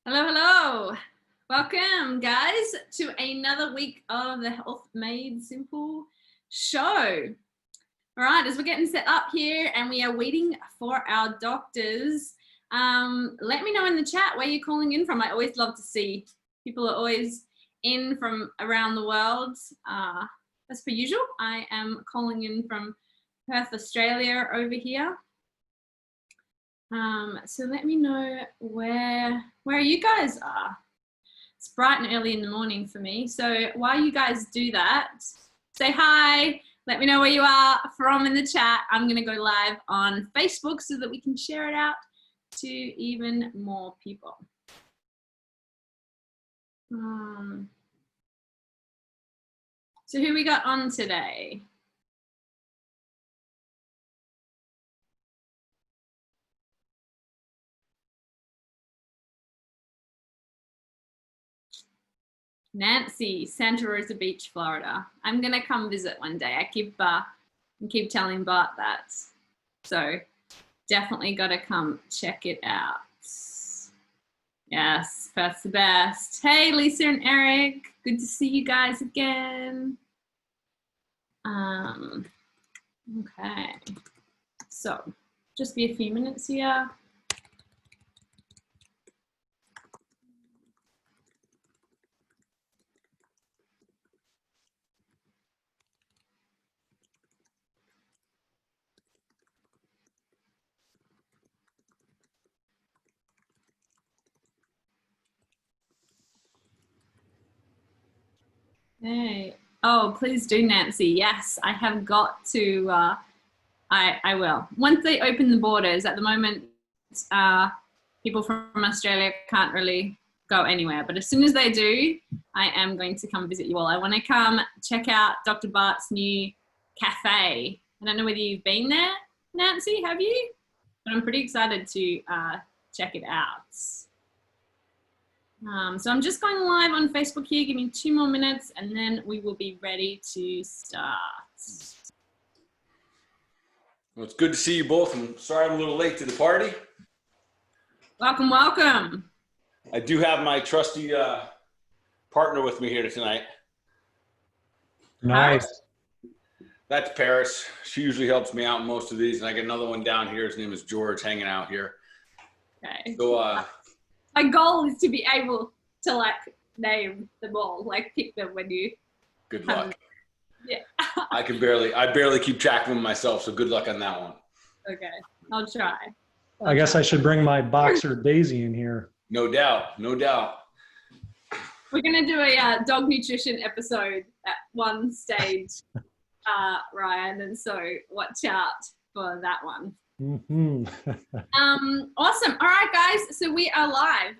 Hello, hello. Welcome, guys, to another week of the Health Made Simple show. All right, as we're getting set up here and we are waiting for our doctors, let me know in the chat where you're calling in from. I always love to see people are always in from around the world. As per usual, I am calling in from Perth, Australia over here. So let me know where you guys are. It's bright and early in the morning for me. So while you guys do that, say hi, let me know where you are from in the chat. I'm gonna go live on Facebook so that we can share it out to even more people. So who we got on today? Nancy, Santa Rosa Beach, Florida. I'm gonna come visit one day. I keep telling Bart that. So definitely gotta come check it out. Yes, Perth's the best. Hey, Lisa and Eric, good to see you guys again. Okay, so just be a few minutes here. Hey, oh, please do, Nancy. Yes, I have got to, I will. Once they open the borders, at the moment, people from Australia can't really go anywhere. But as soon as they do, I am going to come visit you all. I want to come check out Dr. Bart's new cafe. I don't know whether you've been there, Nancy, have you? But I'm pretty excited to check it out. So I'm just going live on Facebook here. Give me 2 more minutes and then we will be ready to start. Well, it's good to see you both. I'm sorry I'm a little late to the party. Welcome, welcome. I do have my trusty partner with me here tonight. Nice. That's Paris. She usually helps me out in most of these. And I got another one down here. His name is George, hanging out here. Okay. So, my goal is to be able to like name them all, like pick them when you. Good luck. Yeah. I barely keep track of them myself, so good luck on that one. Okay, I'll try. I guess I should bring my boxer Daisy in here. No doubt, no doubt. We're gonna do a dog nutrition episode at one stage, Ryan, and so watch out for that one. Awesome. All right, guys, so we are live.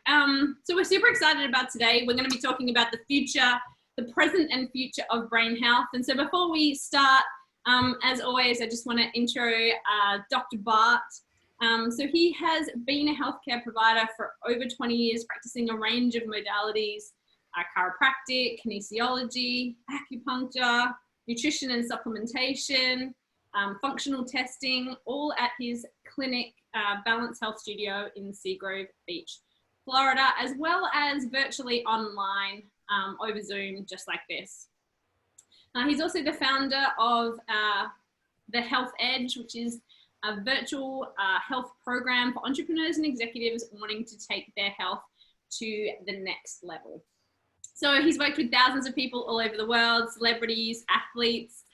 So we're super excited about today. We're going to be talking about the future, the present and future of brain health. And so before we start, as always, I just want to intro Dr. Bart. So he has been a healthcare provider for over 20 years, practicing a range of modalities, chiropractic, kinesiology, acupuncture, nutrition and supplementation, functional testing, all at his clinic, Balance Health Studio in Seagrove Beach, Florida, as well as virtually online over Zoom, just like this. He's also the founder of the Health Edge, which is a virtual health program for entrepreneurs and executives wanting to take their health to the next level. So he's worked with thousands of people all over the world, celebrities, athletes.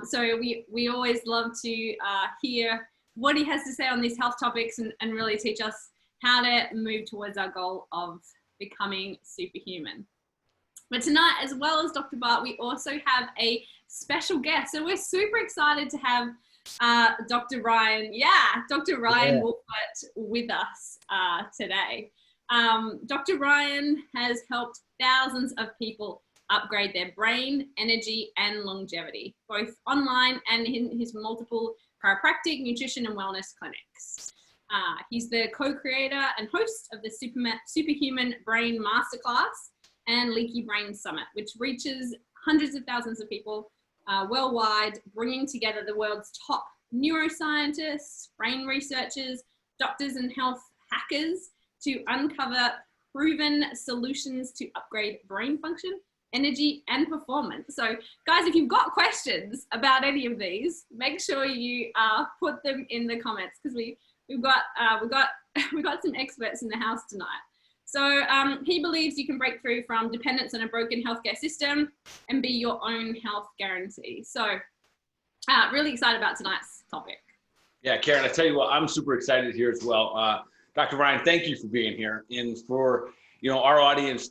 So we always love to hear what he has to say on these health topics and really teach us how to move towards our goal of becoming superhuman. But tonight, as well as Dr. Bart, we also have a special guest. So we're super excited to have Dr. Ryan, Dr. Ryan Wohlfert with us today. Dr. Ryan has helped thousands of people upgrade their brain, energy, and longevity, both online and in his multiple chiropractic, nutrition, and wellness clinics. He's the co-creator and host of the Superhuman Brain Masterclass and Leaky Brain Summit, which reaches hundreds of thousands of people worldwide, bringing together the world's top neuroscientists, brain researchers, doctors, and health hackers to uncover proven solutions to upgrade brain function, energy, and performance. So guys, if you've got questions about any of these, make sure you put them in the comments, because we've got some experts in the house tonight. So he believes you can break through from dependence on a broken healthcare system and be your own health guarantee. So really excited about tonight's topic. Yeah, Karen, I tell you what, I'm super excited here as well. Dr. Ryan, thank you for being here. And for our audience,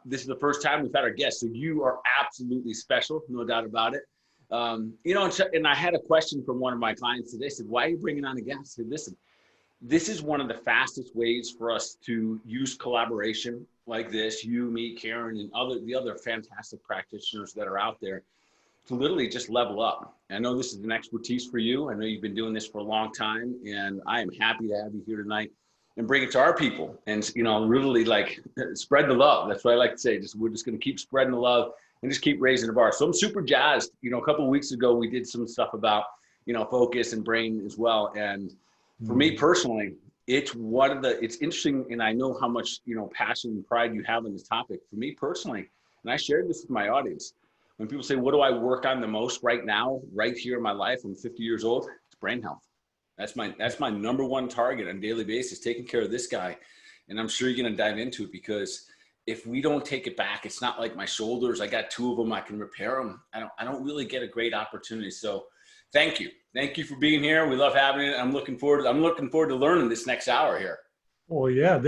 this is the first time we've had our guests, so you are absolutely special, no doubt about it. And I had a question from one of my clients today. They said, "Why are you bringing on a guest?" I said, "Listen, this is one of the fastest ways for us to use collaboration like this, you, me, Karen, and the other fantastic practitioners that are out there, to literally just level up. I know this is an expertise for you. I know you've been doing this for a long time, and I am happy to have you here tonight and bring it to our people and, really like spread the love. That's what I like to say. We're just going to keep spreading the love and just keep raising the bar." So I'm super jazzed. A couple of weeks ago, we did some stuff about, focus and brain as well. And for me personally, it's interesting. And I know how much, passion and pride you have in this topic. For me personally, and I shared this with my audience, when people say, "What do I work on the most right now, right here in my life? I'm 50 years old. It's brain health. That's my number one target on a daily basis, taking care of this guy." And I'm sure you're going to dive into it, because if we don't take it back, it's not like my shoulders. I got 2 of them. I can repair them. I don't really get a great opportunity. So thank you. Thank you for being here. We love having it. I'm looking forward to learning this next hour here. Well, yeah,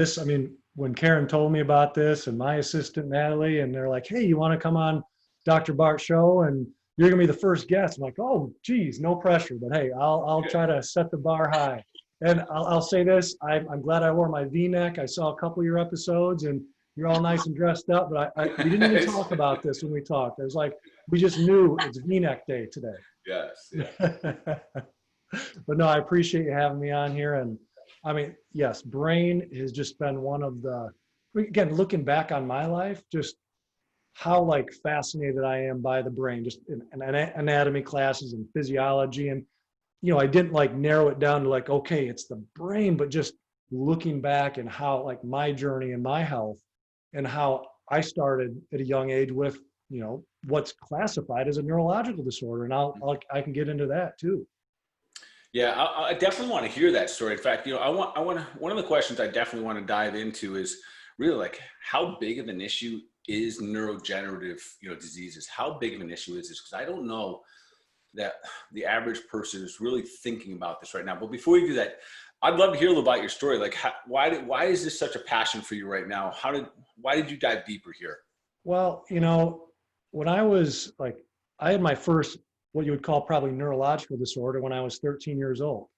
when Karen told me about this, and my assistant, Natalie, and they're like, "Hey, you want to come on Dr. Bart's show? And you're going to be the first guest." I'm like, "Oh, geez, no pressure. But hey, I'll try to set the bar high." And I'll say this, I'm glad I wore my V-neck. I saw a couple of your episodes, and you're all nice and dressed up, but we didn't even talk about this when we talked. It was like, we just knew it's V-neck day today. Yes. Yeah. But no, I appreciate you having me on here. And yes, brain has just been one of again, looking back on my life, just how fascinated I am by the brain, just in anatomy classes and physiology. And, I didn't narrow it down to okay, it's the brain, but just looking back and how my journey and my health, and how I started at a young age with, what's classified as a neurological disorder. And I can get into that too. Yeah, I definitely want to hear that story. In fact, one of the questions I definitely want to dive into is really how big of an issue is neurodegenerative, diseases? How big of an issue is this? Because I don't know that the average person is really thinking about this right now. But before you do that, I'd love to hear a little about your story. Why is this such a passion for you right now? Why did you dive deeper here? Well, when I was I had my first, what you would call probably neurological disorder, when I was 13 years old.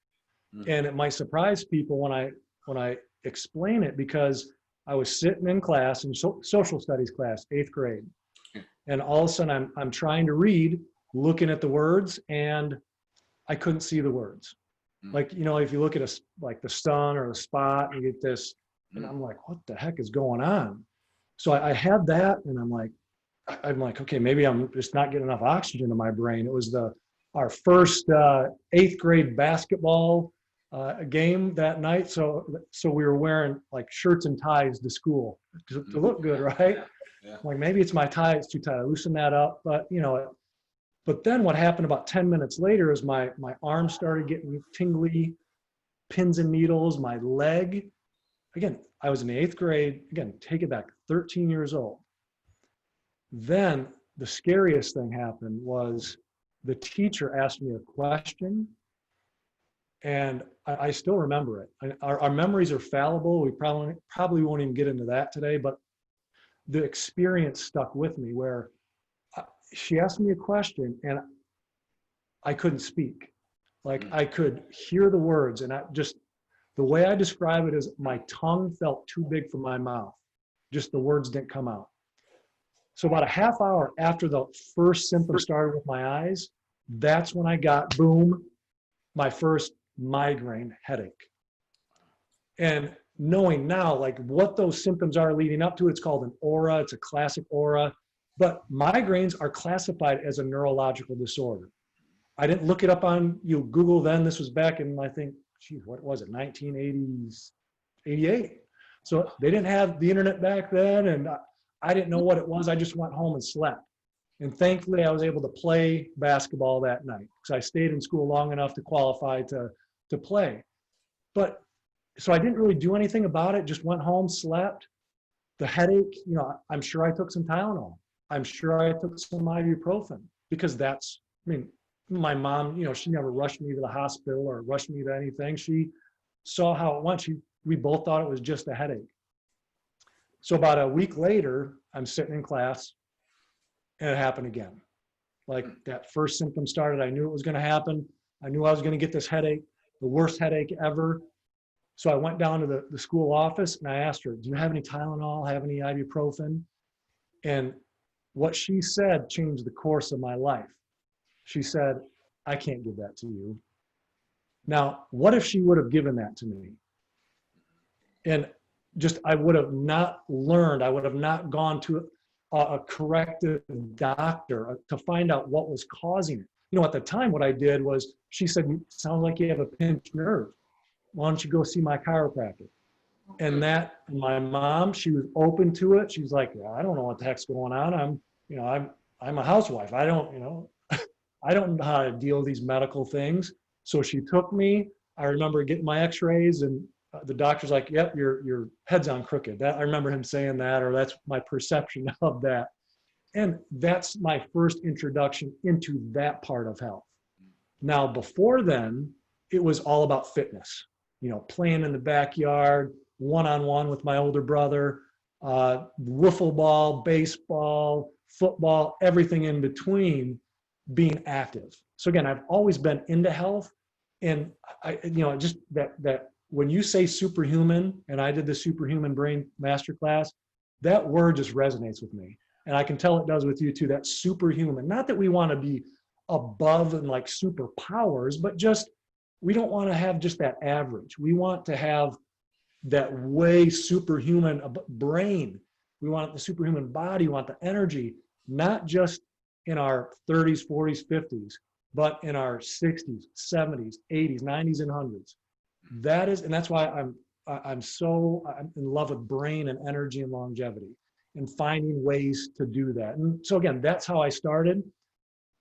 Mm-hmm. And it might surprise people when I explain it, because I was sitting in class, in social studies class, 8th grade. And all of a sudden I'm trying to read, looking at the words, and I couldn't see the words. If you look at the sun or a spot, you get this, and I'm like, what the heck is going on? So I had that, and I'm like, okay, maybe I'm just not getting enough oxygen to my brain. It was our first 8th grade basketball game that night. So we were wearing shirts and ties to school to look good, right? Yeah. Maybe it's my tie, it's too tight. I loosened that up, but then what happened about 10 minutes later is my arm started getting tingly, pins and needles, my leg. Again, I was in the 8th grade, again, take it back, 13 years old. Then the scariest thing happened was the teacher asked me a question, and I still remember it. Our memories are fallible. We probably won't even get into that today, but the experience stuck with me, where she asked me a question and I couldn't speak. I could hear the words, and the way I describe it is my tongue felt too big for my mouth. Just the words didn't come out. So about a half hour after the first symptom started with my eyes, that's when I got, boom, my first migraine headache. And knowing now what those symptoms are leading up to, it's called an aura, it's a classic aura, but migraines are classified as a neurological disorder. I didn't look it up on Google then. This was back in, I think, what was it, 1988. So they didn't have the internet back then, and I didn't know what it was. I just went home and slept. And thankfully, I was able to play basketball that night because I stayed in school long enough to qualify to play. But so I didn't really do anything about it, just went home, slept. The headache, you know, I'm sure I took some Tylenol. I'm sure I took some ibuprofen because that's, I mean, my mom, you know, she never rushed me to the hospital or rushed me to anything. She saw how it went. We both thought it was just a headache. So about a week later, I'm sitting in class and it happened again. Like that first symptom started, I knew it was going to happen. I knew I was going to get this headache, the worst headache ever. So I went down to the school office and I asked her, do you have any Tylenol, have any ibuprofen? And what she said changed the course of my life. She said, I can't give that to you. Now, what if she would have given that to me? And just, I would have not learned, I would have not gone to a corrective doctor to find out what was causing it. You know, at the time, what I did was, she said, you sound like you have a pinched nerve. Why don't you go see my chiropractor? And that, my mom, she was open to it. She's like, yeah, I don't know what the heck's going on. I'm a housewife. I don't know how to deal with these medical things. So she took me. I remember getting my x-rays and the doctor's like, yep, your head's on crooked. I remember him saying that, or that's my perception of that. And that's my first introduction into that part of health. Now, before then, it was all about fitness, you know, playing in the backyard, one-on-one with my older brother, wiffle ball, baseball, football, everything in between, being active. So again, I've always been into health. And I, you know, just that when you say superhuman, and I did the superhuman brain masterclass, that word just resonates with me. And I can tell it does with you too, that superhuman. Not that we want to be above and like superpowers, but just, we don't want to have just that average. We want to have that way superhuman brain. We want the superhuman body, we want the energy, not just in our 30s, 40s, 50s, but in our 60s, 70s, 80s, 90s, and 100s. That is, and that's why I'm in love with brain and energy and longevity and finding ways to do that. And so again, that's how I started.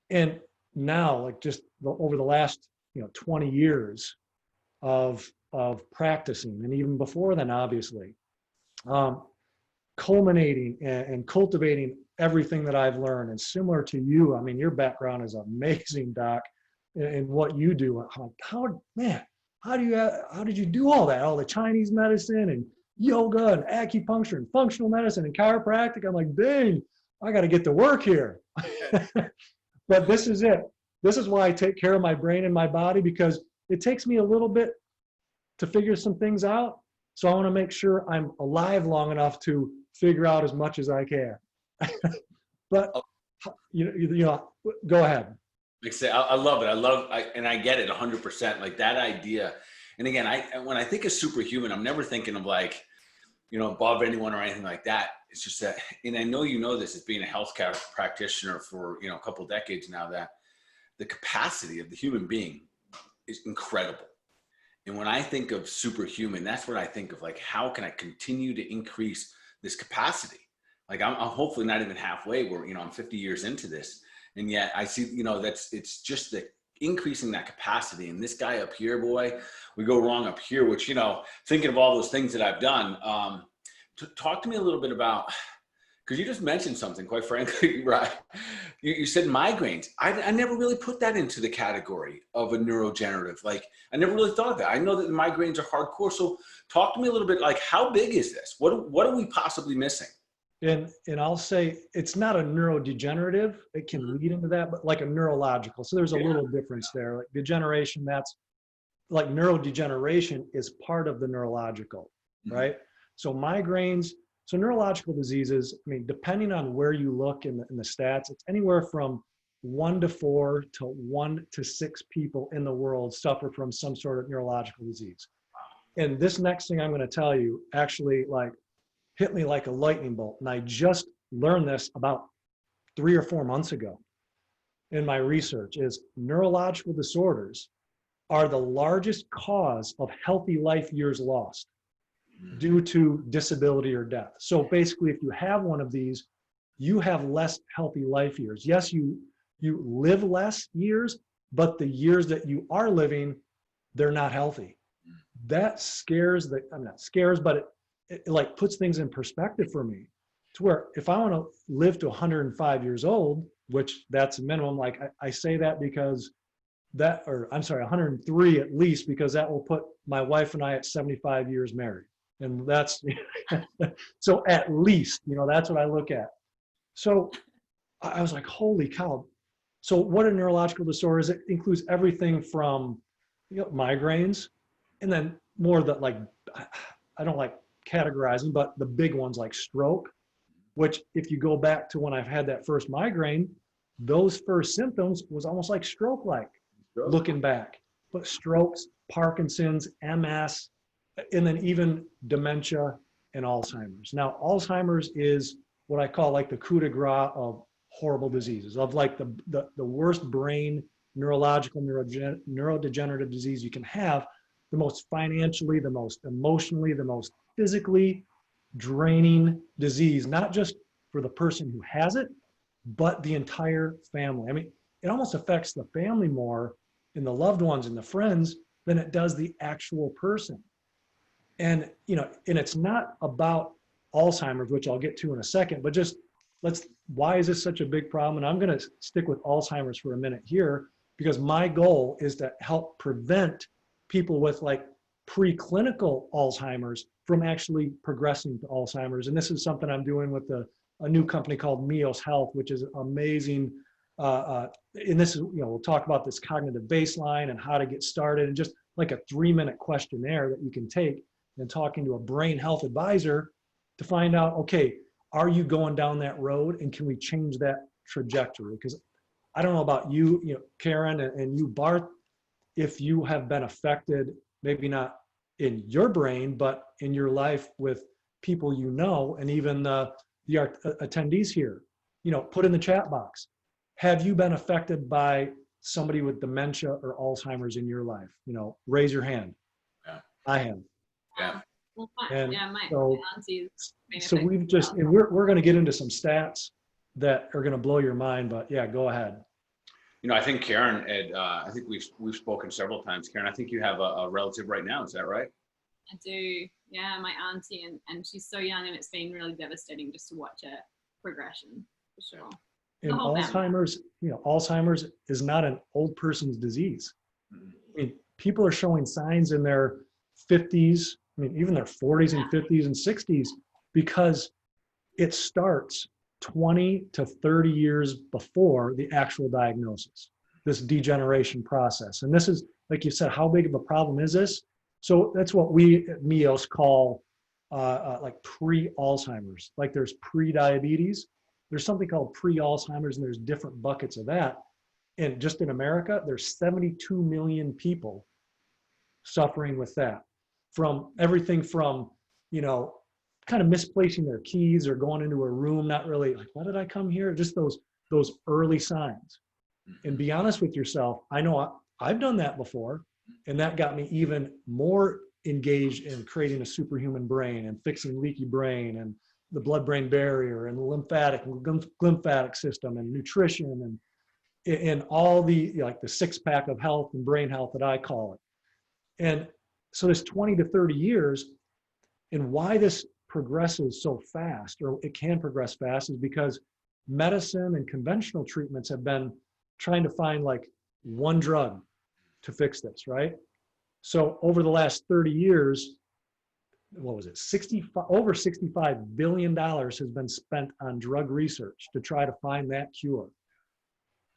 And now, like just over the last 20 years of practicing, and even before then, obviously, culminating and cultivating everything that I've learned. And similar to you, I mean, your background is amazing, Doc, in what you do. How did you do all that? All the Chinese medicine and yoga and acupuncture and functional medicine and chiropractic. I'm like, dang, I got to get to work here. But this is it. This is why I take care of my brain and my body, because it takes me a little bit to figure some things out. So I want to make sure I'm alive long enough to figure out as much as I can. But go ahead. Like I say, I love it. And I get it 100%. Like that idea. And again, when I think of superhuman, I'm never thinking of like, above anyone or anything like that. It's just that, and I know you know this as being a healthcare practitioner for a couple of decades now, that the capacity of the human being is incredible. And when I think of superhuman, that's what I think of. Like, how can I continue to increase this capacity? Like I'm hopefully not even halfway where, I'm 50 years into this. And yet I see, it's just the increasing that capacity. And this guy up here, boy, we go wrong up here, which, thinking of all those things that I've done, talk to me a little bit about, because you just mentioned something, quite frankly, right? You said migraines. I never really put that into the category of a neurodegenerative. Like, I never really thought of that. I know that the migraines are hardcore. So talk to me a little bit, like, how big is this? What are we possibly missing? And I'll say it's not a neurodegenerative. It can lead into that, but like a neurological. So there's a little difference there. Like degeneration, that's like neurodegeneration is part of the neurological, right? So migraines, so neurological diseases, I mean, depending on where you look in the stats, it's anywhere from 1 to 4 to 1 to 6 people in the world suffer from some sort of neurological disease. And this next thing I'm going to tell you actually hit me like a lightning bolt. And I just learned this about 3 or 4 months ago in my research, is neurological disorders are the largest cause of healthy life years lost. due to disability or death. So basically, if you have one of these, you have less healthy life years. Yes, you live less years, but the years that you are living, they're not healthy. That scares I'm not scares, but it like puts things in perspective for me, to where if I want to live to 105 years old, which that's a minimum, like I say that because that, or I'm sorry, 103 at least, because that will put my wife and I at 75 years married. And that's, so at least, that's what I look at. So I was like, holy cow. So what a neurological disorder is, it includes everything from migraines, and then more that, like, I don't like categorizing, but the big ones like stroke, which if you go back to when I've had that first migraine, those first symptoms was almost like stroke-like looking back. But strokes, Parkinson's, MS, and then even dementia and Alzheimer's. Now, Alzheimer's is what I call like the coup de grace of horrible diseases, of like the worst brain neurological, neurodegenerative disease you can have, the most financially, the most emotionally, the most physically draining disease, not just for the person who has it, but the entire family. I mean, it almost affects the family more and the loved ones and the friends than it does the actual person. And, and it's not about Alzheimer's, which I'll get to in a second, but just why is this such a big problem? And I'm going to stick with Alzheimer's for a minute here, because my goal is to help prevent people with like preclinical Alzheimer's from actually progressing to Alzheimer's. And this is something I'm doing with a new company called Mios Health, which is amazing. And this is, we'll talk about this cognitive baseline and how to get started, and just like a 3-minute questionnaire that you can take and talking to a brain health advisor to find out, okay, are you going down that road, and can we change that trajectory? Because I don't know about you, Karen, and you, Bart, if you have been affected, maybe not in your brain, but in your life with people and even the attendees here, put in the chat box. Have you been affected by somebody with dementia or Alzheimer's in your life? Raise your hand. Yeah. I have. Yeah. Well, My auntie. So we've just, and we're going to get into some stats that are going to blow your mind, but yeah, go ahead. I think Karen, Ed, I think we've spoken several times. Karen, I think you have a relative right now. Is that right? I do. Yeah, my auntie, and she's so young, and it's been really devastating just to watch her progression, for sure. And Alzheimer's, Alzheimer's is not an old person's disease. Mm-hmm. I mean, people are showing signs in their 50s, even their 40s and 50s and 60s, because it starts 20 to 30 years before the actual diagnosis, this degeneration process. And this is, like you said, how big of a problem is this? So that's what we at Mios call like pre-Alzheimer's. Like there's pre-diabetes, there's something called pre-Alzheimer's, and there's different buckets of that. And just in America, there's 72 million people suffering with that, from everything from, kind of misplacing their keys or going into a room, not really like, why did I come here? Just those early signs. And be honest with yourself. I know I've done that before, and that got me even more engaged in creating a superhuman brain and fixing leaky brain and the blood-brain barrier and the lymphatic and glymphatic system and nutrition and all the, like the 6-pack of health and brain health that I call it. And so this 20 to 30 years, and why this progresses so fast, or it can progress fast, is because medicine and conventional treatments have been trying to find like one drug to fix this, right? So over the last 30 years, what was it? Over $65 billion has been spent on drug research to try to find that cure.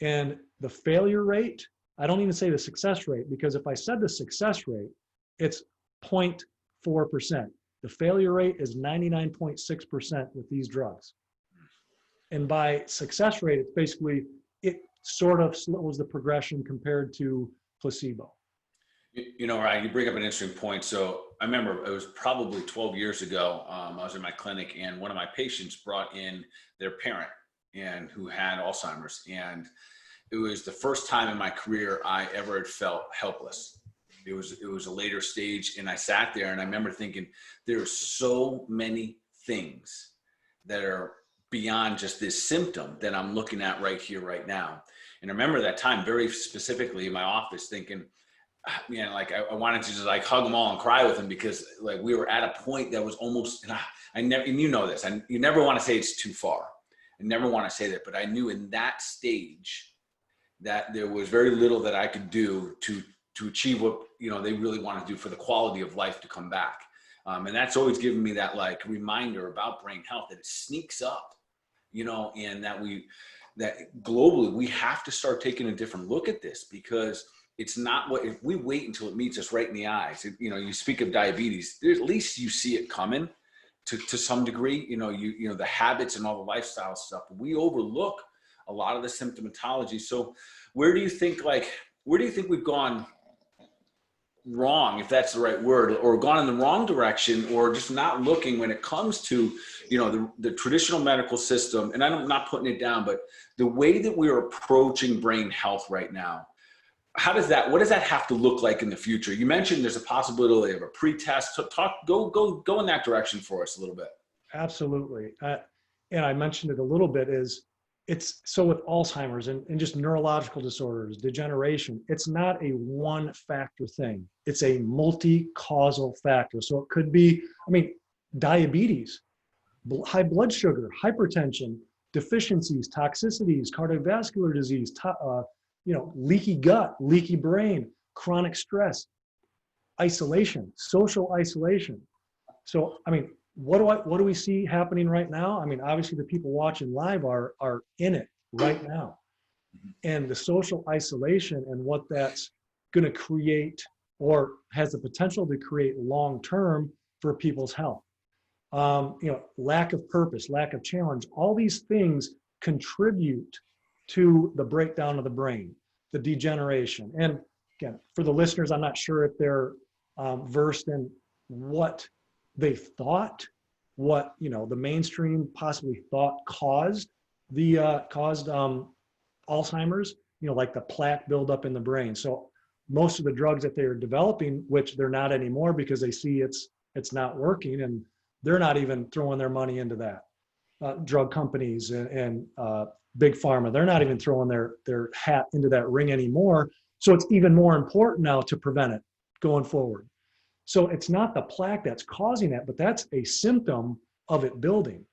And the failure rate, I don't even say the success rate, because if I said the success rate, it's 0.4%. The failure rate is 99.6% with these drugs. And by success rate, it's basically, it sort of slows the progression compared to placebo. Ryan, you bring up an interesting point. So I remember it was probably 12 years ago. I was in my clinic, and one of my patients brought in their parent and who had Alzheimer's. And it was the first time in my career I ever had felt helpless. It was a later stage, and I sat there and I remember thinking, there are so many things that are beyond just this symptom that I'm looking at right here, right now. And I remember that time very specifically in my office thinking, man, like I wanted to just like hug them all and cry with them, because like we were at a point that was almost, and you know this, and you never want to say it's too far. I never want to say that, but I knew in that stage that there was very little that I could do to achieve what, you know, they really want to do for the quality of life to come back. And that's always given me that like reminder about brain health, that it sneaks up, you know, and that globally we have to start taking a different look at this, because it's not what, if we wait until it meets us right in the eyes, you know, you speak of diabetes, at least you see it coming to some degree, you know, the habits and all the lifestyle stuff, but we overlook a lot of the symptomatology. So where do you think we've gone wrong, if that's the right word, or gone in the wrong direction, or just not looking when it comes to, you know, the traditional medical system? And I'm not putting it down, but the way that we're approaching brain health right now, what does that have to look like in the future? You mentioned there's a possibility of a pre-test. So go in that direction for us a little bit. Absolutely. And I mentioned it a little bit, it's so with Alzheimer's and just neurological disorders, degeneration, it's not a one factor thing. It's a multi-causal factor. So it could be, I mean, diabetes, high blood sugar, hypertension, deficiencies, toxicities, cardiovascular disease, you know, leaky gut, leaky brain, chronic stress, isolation, social isolation. So, I mean, what do we see happening right now? I mean, obviously the people watching live are in it right now. And the social isolation and what that's going to create, or has the potential to create long-term for people's health. You know, lack of purpose, lack of challenge, all these things contribute to the breakdown of the brain, the degeneration. And again, for the listeners, I'm not sure if they're versed in what they thought, what, you know, the mainstream possibly thought caused Alzheimer's, you know, like the plaque buildup in the brain. So most of the drugs that they're developing, which they're not anymore because they see it's not working, and they're not even throwing their money into that. Drug companies and big pharma, they're not even throwing their hat into that ring anymore. So it's even more important now to prevent it going forward. So it's not the plaque that's causing that, but that's a symptom of it building.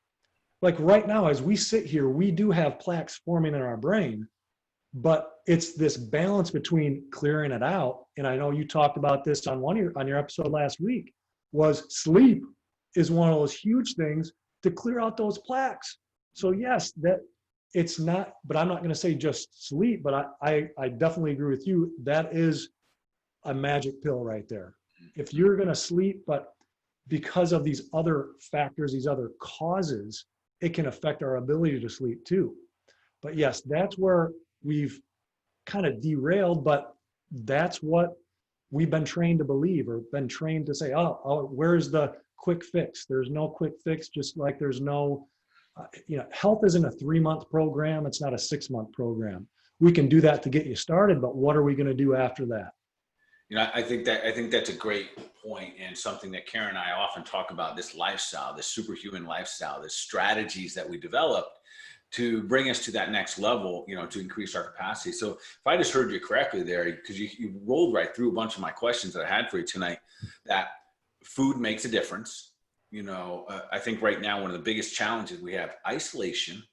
Like right now, as we sit here, we do have plaques forming in our brain, but it's this balance between clearing it out. And I know you talked about this on your episode last week, was sleep is one of those huge things to clear out those plaques. So yes, that it's not, but I'm not going to say just sleep, but I definitely agree with you. That is a magic pill right there. If you're going to sleep, but because of these other factors, these other causes, it can affect our ability to sleep too. But yes, that's where we've kind of derailed, but that's what we've been trained to believe, or been trained to say, oh, where's the quick fix? There's no quick fix, just like there's no, you know, health isn't a 3-month program. It's not a 6-month program. We can do that to get you started, but what are we going to do after that? You know, I think that's a great point, and something that Karen and I often talk about, this lifestyle, this superhuman lifestyle, the strategies that we developed to bring us to that next level, you know, to increase our capacity. So if I just heard you correctly there, because you rolled right through a bunch of my questions that I had for you tonight, that food makes a difference. You know, I think right now, one of the biggest challenges, we have isolation,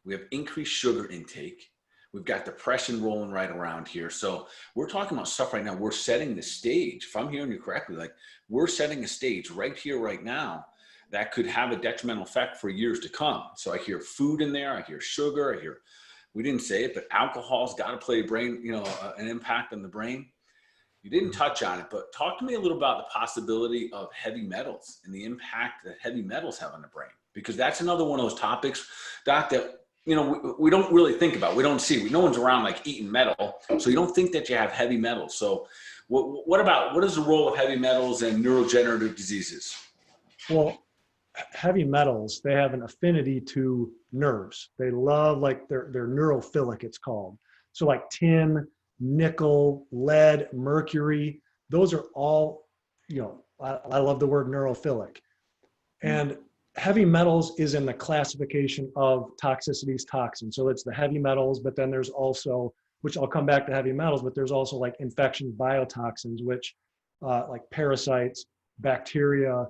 we have increased sugar intake, we've got depression rolling right around here. So we're talking about stuff right now. We're setting the stage. If I'm hearing you correctly, like we're setting a stage right here, right now, that could have a detrimental effect for years to come. So I hear food in there. I hear sugar. I hear, we didn't say it, but alcohol's got to play an impact on the brain. You didn't touch on it, but talk to me a little about the possibility of heavy metals and the impact that heavy metals have on the brain, because that's another one of those topics, Doc, that, you know, we don't really think about. We don't see. No one's around like eating metal, so you don't think that you have heavy metals. So what is the role of heavy metals and neurodegenerative diseases? Well, heavy metals, they have an affinity to nerves. They love, like they're neurophilic, it's called. So like tin, nickel, lead, mercury, those are all, I love the word neurophilic. And heavy metals is in the classification of toxicities, toxins. So it's the heavy metals, but then there's also, which I'll come back to heavy metals, but there's also like infections, biotoxins, which like parasites, bacteria,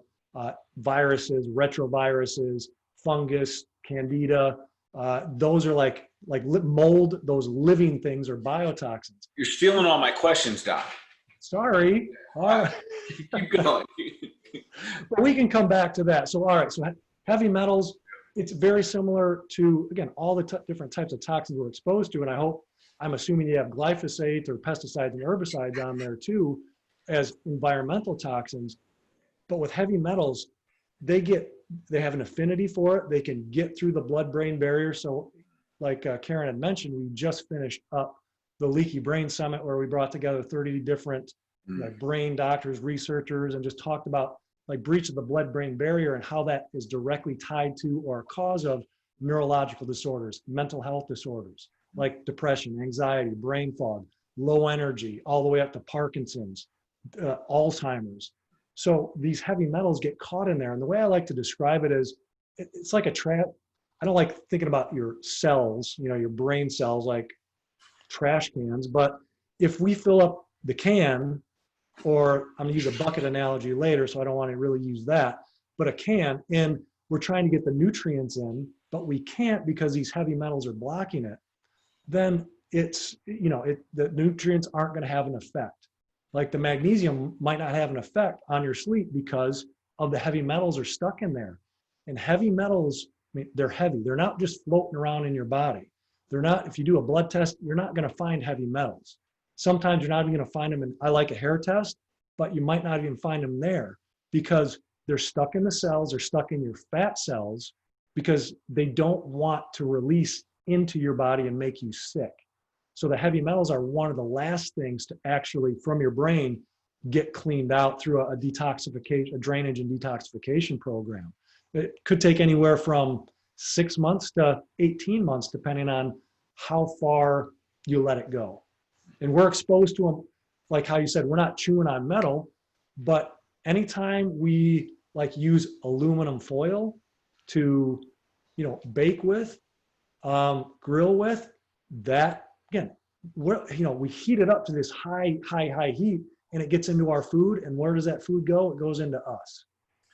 viruses, retroviruses, fungus, candida. Those are like mold, those living things are biotoxins. You're stealing all my questions, Doc. Sorry. All right. Keep going. But we can come back to that. So, all right. So heavy metals, it's very similar to, again, all the different types of toxins we're exposed to. And I'm assuming you have glyphosate or pesticides and herbicides on there too as environmental toxins. But with heavy metals, they have an affinity for it. They can get through the blood-brain barrier. So like Karen had mentioned, we just finished up the Leaky Brain Summit where we brought together 30 different brain doctors, researchers, and just talked about like breach of the blood-brain barrier and how that is directly tied to or a cause of neurological disorders, mental health disorders, like depression, anxiety, brain fog, low energy, all the way up to Parkinson's, Alzheimer's. So these heavy metals get caught in there. And the way I like to describe it is it's like a trap. I don't like thinking about your cells, your brain cells like trash cans. But if we fill up the can, or I'm going to use a bucket analogy later, so I don't want to really use that, but a can, and we're trying to get the nutrients in, but we can't because these heavy metals are blocking it, then it's, the nutrients aren't going to have an effect. Like the magnesium might not have an effect on your sleep because of the heavy metals are stuck in there. And heavy metals, they're heavy. They're not just floating around in your body. They're not, if you do a blood test, you're not going to find heavy metals. Sometimes you're not even going to find them in, I like a hair test, but you might not even find them there because they're stuck in the cells, they're stuck in your fat cells because they don't want to release into your body and make you sick. So the heavy metals are one of the last things to actually, from your brain, get cleaned out through a detoxification, a drainage and detoxification program. It could take anywhere from 6 months to 18 months, depending on how far you let it go. And we're exposed to them, like how you said, we're not chewing on metal, but anytime we use aluminum foil to, bake with, grill with, that, again, we heat it up to this high heat and it gets into our food. And where does that food go? It goes into us.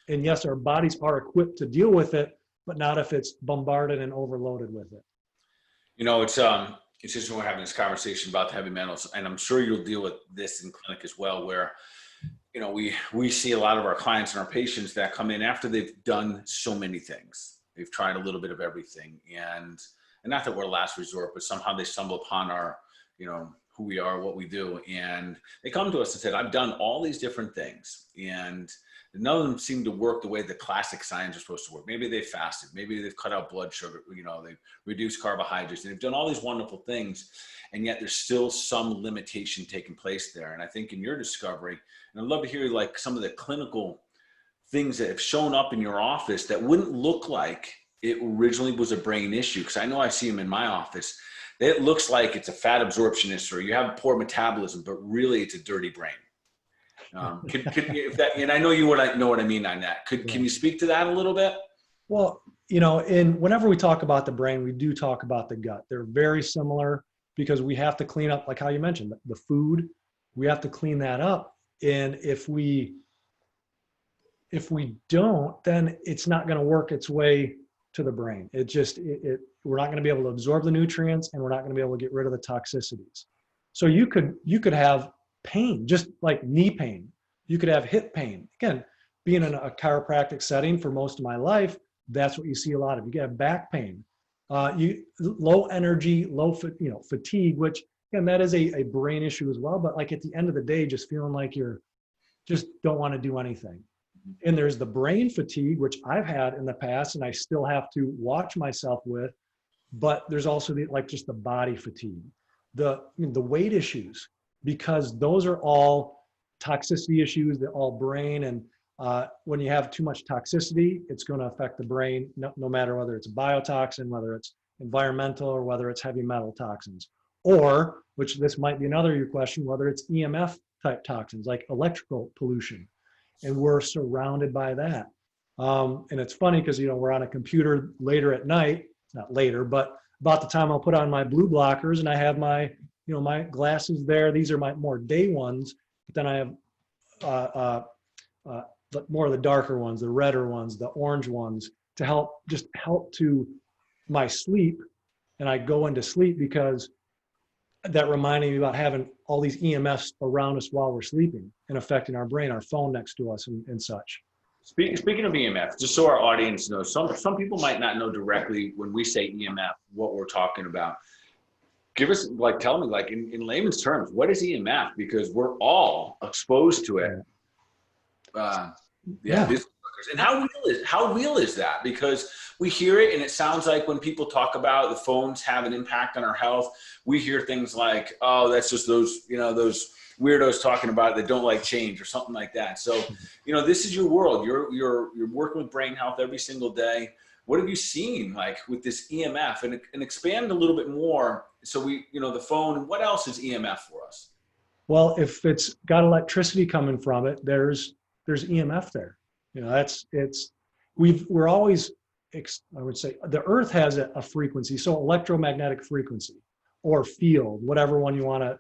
And yes, our bodies are equipped to deal with it, but not if it's bombarded and overloaded with it. It's just when we're having this conversation about the heavy metals, and I'm sure you'll deal with this in clinic as well, where, we see a lot of our clients and our patients that come in after they've done so many things. They've tried a little bit of everything, and not that we're a last resort, but somehow they stumble upon our, who we are, what we do. And they come to us and said, I've done all these different things and none of them seem to work the way the classic science is supposed to work. Maybe they fasted, maybe they've cut out blood sugar, they've reduced carbohydrates, and they've done all these wonderful things. And yet there's still some limitation taking place there. And I think in your discovery, and I'd love to hear like some of the clinical things that have shown up in your office that wouldn't look like it originally was a brain issue. Because I know I see them in my office. It looks like it's a fat absorptionist or you have poor metabolism, but really it's a dirty brain. And I know you know what I mean on that. Can you speak to that a little bit? Well, whenever we talk about the brain, we do talk about the gut. They're very similar because we have to clean up, like how you mentioned, the food. We have to clean that up. And if we don't, then it's not going to work its way to the brain. We're not going to be able to absorb the nutrients, and we're not going to be able to get rid of the toxicities. So you could have pain, just like knee pain. You could have hip pain. Again, being in a chiropractic setting for most of my life, that's what you see a lot of. You get back pain, low energy, fatigue, which again, that is a brain issue as well. But like at the end of the day, just feeling like you're just don't want to do anything. And there's the brain fatigue, which I've had in the past and I still have to watch myself with, but there's also just the body fatigue, the weight issues, because those are all toxicity issues, they're all brain. And when you have too much toxicity, it's going to affect the brain, no matter whether it's a biotoxin, whether it's environmental, or whether it's heavy metal toxins, or, which this might be another your question, whether it's EMF type toxins, like electrical pollution. And we're surrounded by that. And it's funny because, we're on a computer later at night, not later, but about the time I'll put on my blue blockers and I have my, my glasses there. These are my more day ones, but then I have more of the darker ones, the redder ones, the orange ones to help to my sleep. And I go into sleep because that reminded me about having all these EMFs around us while we're sleeping and affecting our brain, our phone next to us and such. Speaking of EMF, just so our audience knows, some people might not know directly when we say EMF, what we're talking about. Give us, tell me, in layman's terms, what is EMF? Because we're all exposed to it. And how real is that? Because we hear it and it sounds like when people talk about the phones have an impact on our health, we hear things like, oh, that's just those weirdos talking about it that don't like change or something like that. So, this is your world. You're working with brain health every single day. What have you seen with this EMF and expand a little bit more? So the phone, what else is EMF for us? Well, if it's got electricity coming from it, there's EMF there. We're always, I would say the earth has a frequency. So electromagnetic frequency or field, whatever one you want to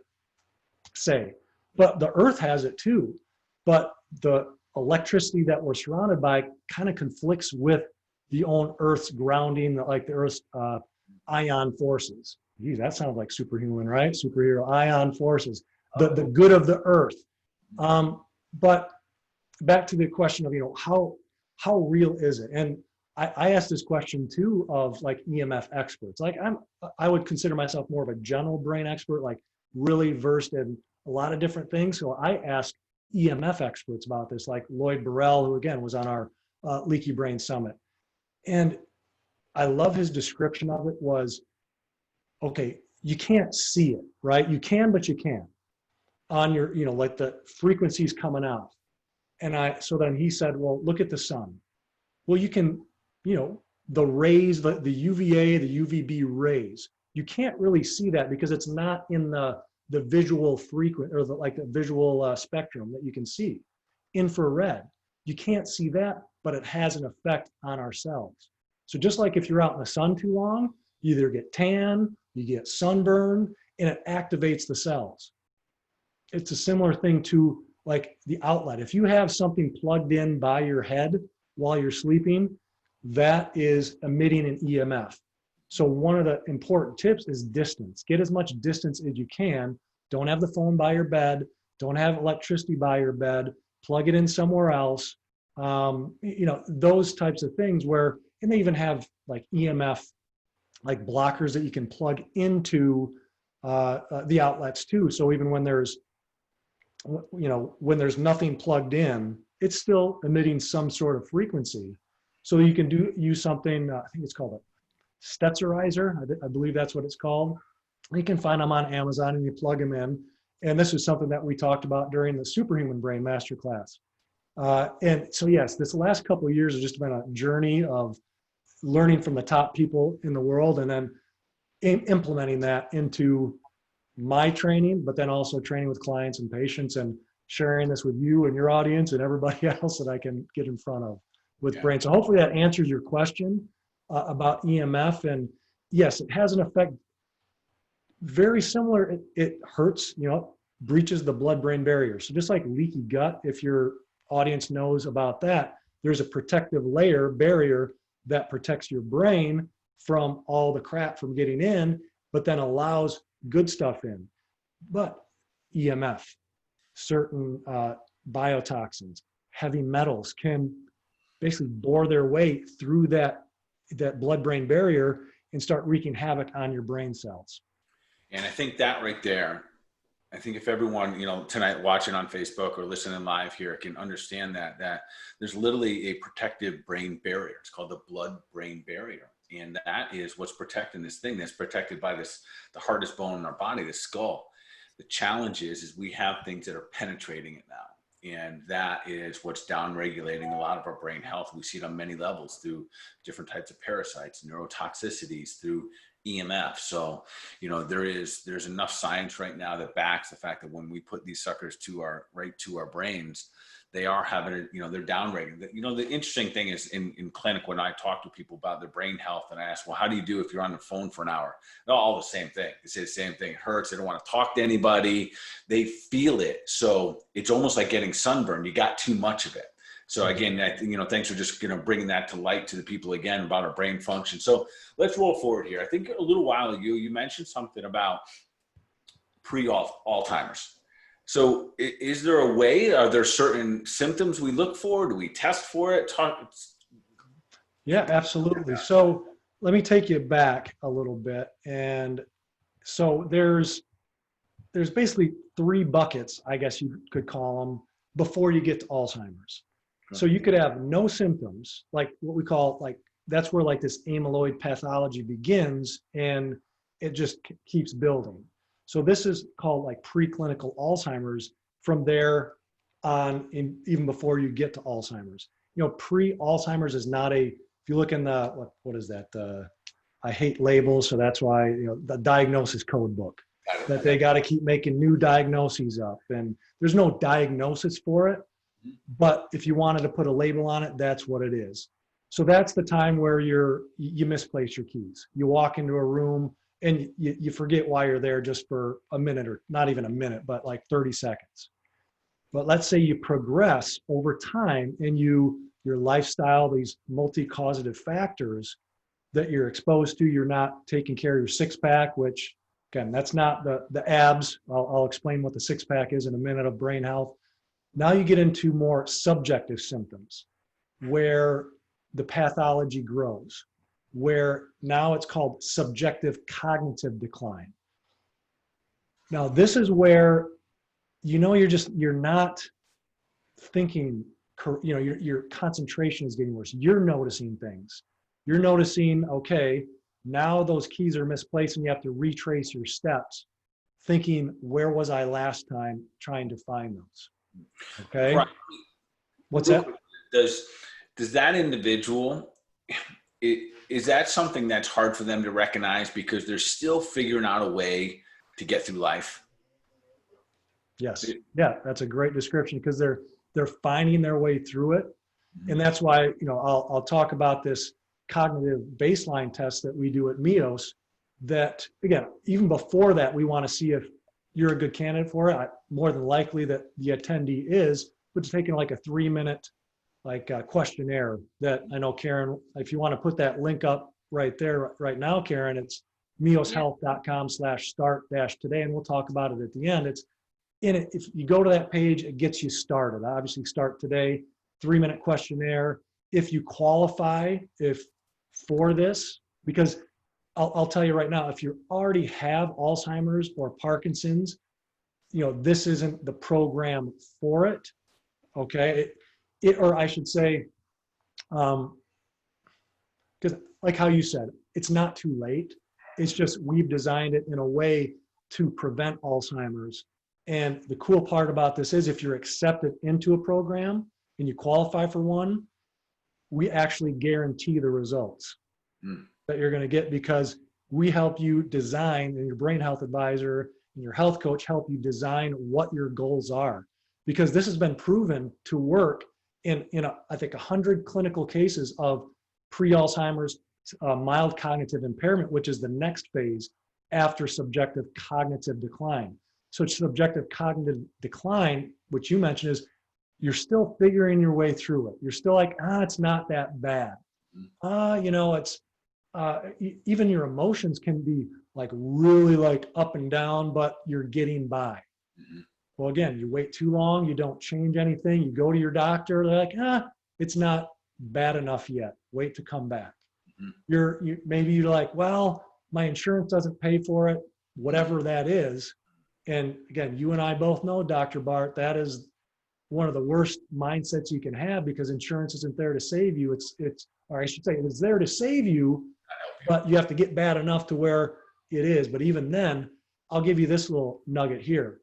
say, but the earth has it too. But the electricity that we're surrounded by kind of conflicts with the own earth's grounding, like the earth's ion forces. Geez, that sounds like superhuman, right? Superhero ion forces, the good of the earth. But back to the question of, how real is it? And I asked this question too of EMF experts. I would consider myself more of a general brain expert, really versed in a lot of different things. So I asked EMF experts about this, like Lloyd Burrell, who again was on our Leaky Brain Summit. And I love his description of it was, okay, you can't see it, right? You can, but you can't on your, the frequencies coming out. And so then he said, well, look at the sun. Well, you can, the rays, the UVA, the UVB rays, you can't really see that because it's not in the visual frequency or the visual spectrum that you can see. Infrared, you can't see that, but it has an effect on our cells. So just like if you're out in the sun too long, you either get tan, you get sunburn, and it activates the cells. It's a similar thing to the outlet. If you have something plugged in by your head while you're sleeping, that is emitting an EMF. So one of the important tips is distance. Get as much distance as you can. Don't have the phone by your bed. Don't have electricity by your bed. Plug it in somewhere else. Those types of things where, and they even have EMF, blockers that you can plug into the outlets too. So even when there's nothing plugged in, it's still emitting some sort of frequency. So you can use something, I think it's called a Stetzerizer. I believe that's what it's called. You can find them on Amazon and you plug them in. And this is something that we talked about during the Superhuman Brain Masterclass. And so yes, this last couple of years has just been a journey of learning from the top people in the world and then implementing that into my training, but then also training with clients and patients and sharing this with you and your audience and everybody else that I can get in front of with brain. So hopefully that answers your question about EMF. And yes, it has an effect very similar. It hurts, breaches the blood-brain barrier. So just like leaky gut, if your audience knows about that, there's a protective barrier that protects your brain from all the crap from getting in, but then allows good stuff in. But EMF, certain biotoxins, heavy metals can basically bore their way through that blood-brain barrier and start wreaking havoc on your brain cells. And I think that right there, I think if everyone, tonight watching on Facebook or listening live here can understand that there's literally a protective brain barrier. It's called the blood-brain barrier. And that is what's protecting this thing that's protected by the hardest bone in our body, the skull. The challenge is we have things that are penetrating it now. And that is what's downregulating a lot of our brain health. We see it on many levels through different types of parasites, neurotoxicities, through EMF. So, you know, there's enough science right now that backs the fact that when we put these suckers to our brains, they are having it, you know, they're downregulating. You know, the interesting thing is in clinic, when I talk to people about their brain health and I ask, well, how do you do if you're on the phone for an hour? They're all the same thing. They say the same thing. It hurts. They don't want to talk to anybody. They feel it. So it's almost like getting sunburned. You got too much of it. So again, I think, you know, thanks for just, you know, bringing that to light to the people again about our brain function. So let's roll forward here. I think a little while ago, you mentioned something about pre-Alzheimer's. So is there a way, are there certain symptoms we look for? Do we test for it? Yeah, absolutely. So let me take you back a little bit. And so there's basically 3 buckets, I guess you could call them, before you get to Alzheimer's. So you could have no symptoms, like what we call, like, that's where like this amyloid pathology begins, and it just keeps building. So this is called like preclinical Alzheimer's from there on, even before you get to Alzheimer's. You know, pre-Alzheimer's is not a, if you look in the, what is that? I hate labels, so that's why, you know, the diagnosis code book, that they got to keep making new diagnoses up. And there's no diagnosis for it, but if you wanted to put a label on it, that's what it is. So that's the time where you misplace your keys. You walk into a room and you forget why you're there just for a minute, or not even a minute, but like 30 seconds. But let's say you progress over time and your lifestyle, these multi-causative factors that you're exposed to, you're not taking care of your 6-pack, which again, that's not the abs. I'll explain what the 6-pack is in a minute of brain health. Now you get into more subjective symptoms where the pathology grows, where now it's called subjective cognitive decline. Now this is where, you know, you're not thinking, you know, your concentration is getting worse. You're noticing things. You're noticing, okay, now those keys are misplaced and you have to retrace your steps, thinking, where was I last time, trying to find those. Okay. Right. What's that? Does that individual, is that something that's hard for them to recognize because they're still figuring out a way to get through life? Yes. Yeah, that's a great description, because they're finding their way through it. And that's why, you know, I'll talk about this cognitive baseline test that we do at MEOS, that again, even before that, we want to see if you're a good candidate for it. More than likely that the attendee is, but it's taking like a 3-minute questionnaire that I know, Karen, if you want to put that link up right there right now, Karen, it's meoshealth.com/start-today, and we'll talk about it at the end. It's in it. If you go to that page, it gets you started. Obviously, start today, 3-minute questionnaire. If you qualify for this, because I'll tell you right now, if you already have Alzheimer's or Parkinson's, you know, this isn't the program for it. Okay. Or I should say, because like how you said, it's not too late. It's just, we've designed it in a way to prevent Alzheimer's. And the cool part about this is, if you're accepted into a program and you qualify for one, we actually guarantee the results that you're going to get, because we help you design, and your brain health advisor and your health coach help you design what your goals are. Because this has been proven to work in I think 100 clinical cases of pre-Alzheimer's mild cognitive impairment, which is the next phase after subjective cognitive decline. So subjective cognitive decline, which you mentioned, is you're still figuring your way through it. You're still like, it's not that bad. You know, it's even your emotions can be like really like up and down, but you're getting by. Well, again, you wait too long, you don't change anything, you go to your doctor, they're like, it's not bad enough yet, wait to come back. Maybe you're like, well, my insurance doesn't pay for it, whatever that is. And again, you and I both know, Dr. Bart, that is one of the worst mindsets you can have, because insurance isn't there to save you. Or I should say, it's there to save you, but you have to get bad enough to where it is. But even then, I'll give you this little nugget here.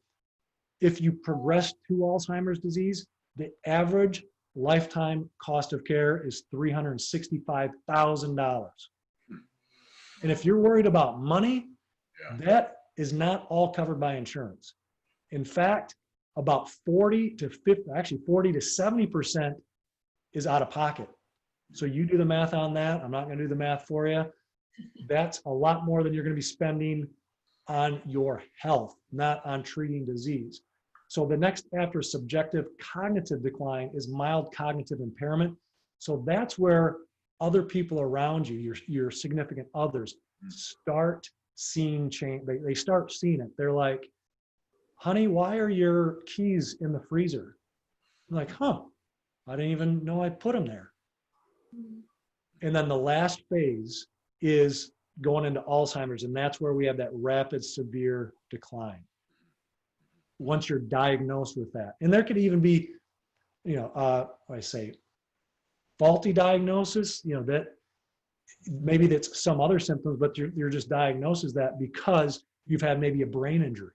if you progress to Alzheimer's disease, the average lifetime cost of care is $365,000. And if you're worried about money, that is not all covered by insurance. In fact, about 40 to 70% is out of pocket. So you do the math on that. I'm not going to do the math for you. That's a lot more than you're going to be spending on your health, not on treating disease. So the next after subjective cognitive decline is mild cognitive impairment. So that's where other people around you, your significant others, start seeing change. They start seeing it. They're like, honey, why are your keys in the freezer? I'm like, huh, I didn't even know I put them there. And then the last phase is going into Alzheimer's, and that's where we have that rapid, severe decline. Once you're diagnosed with that. And there could even be, faulty diagnosis, that maybe that's some other symptoms, but you're just diagnosed as that because you've had maybe a brain injury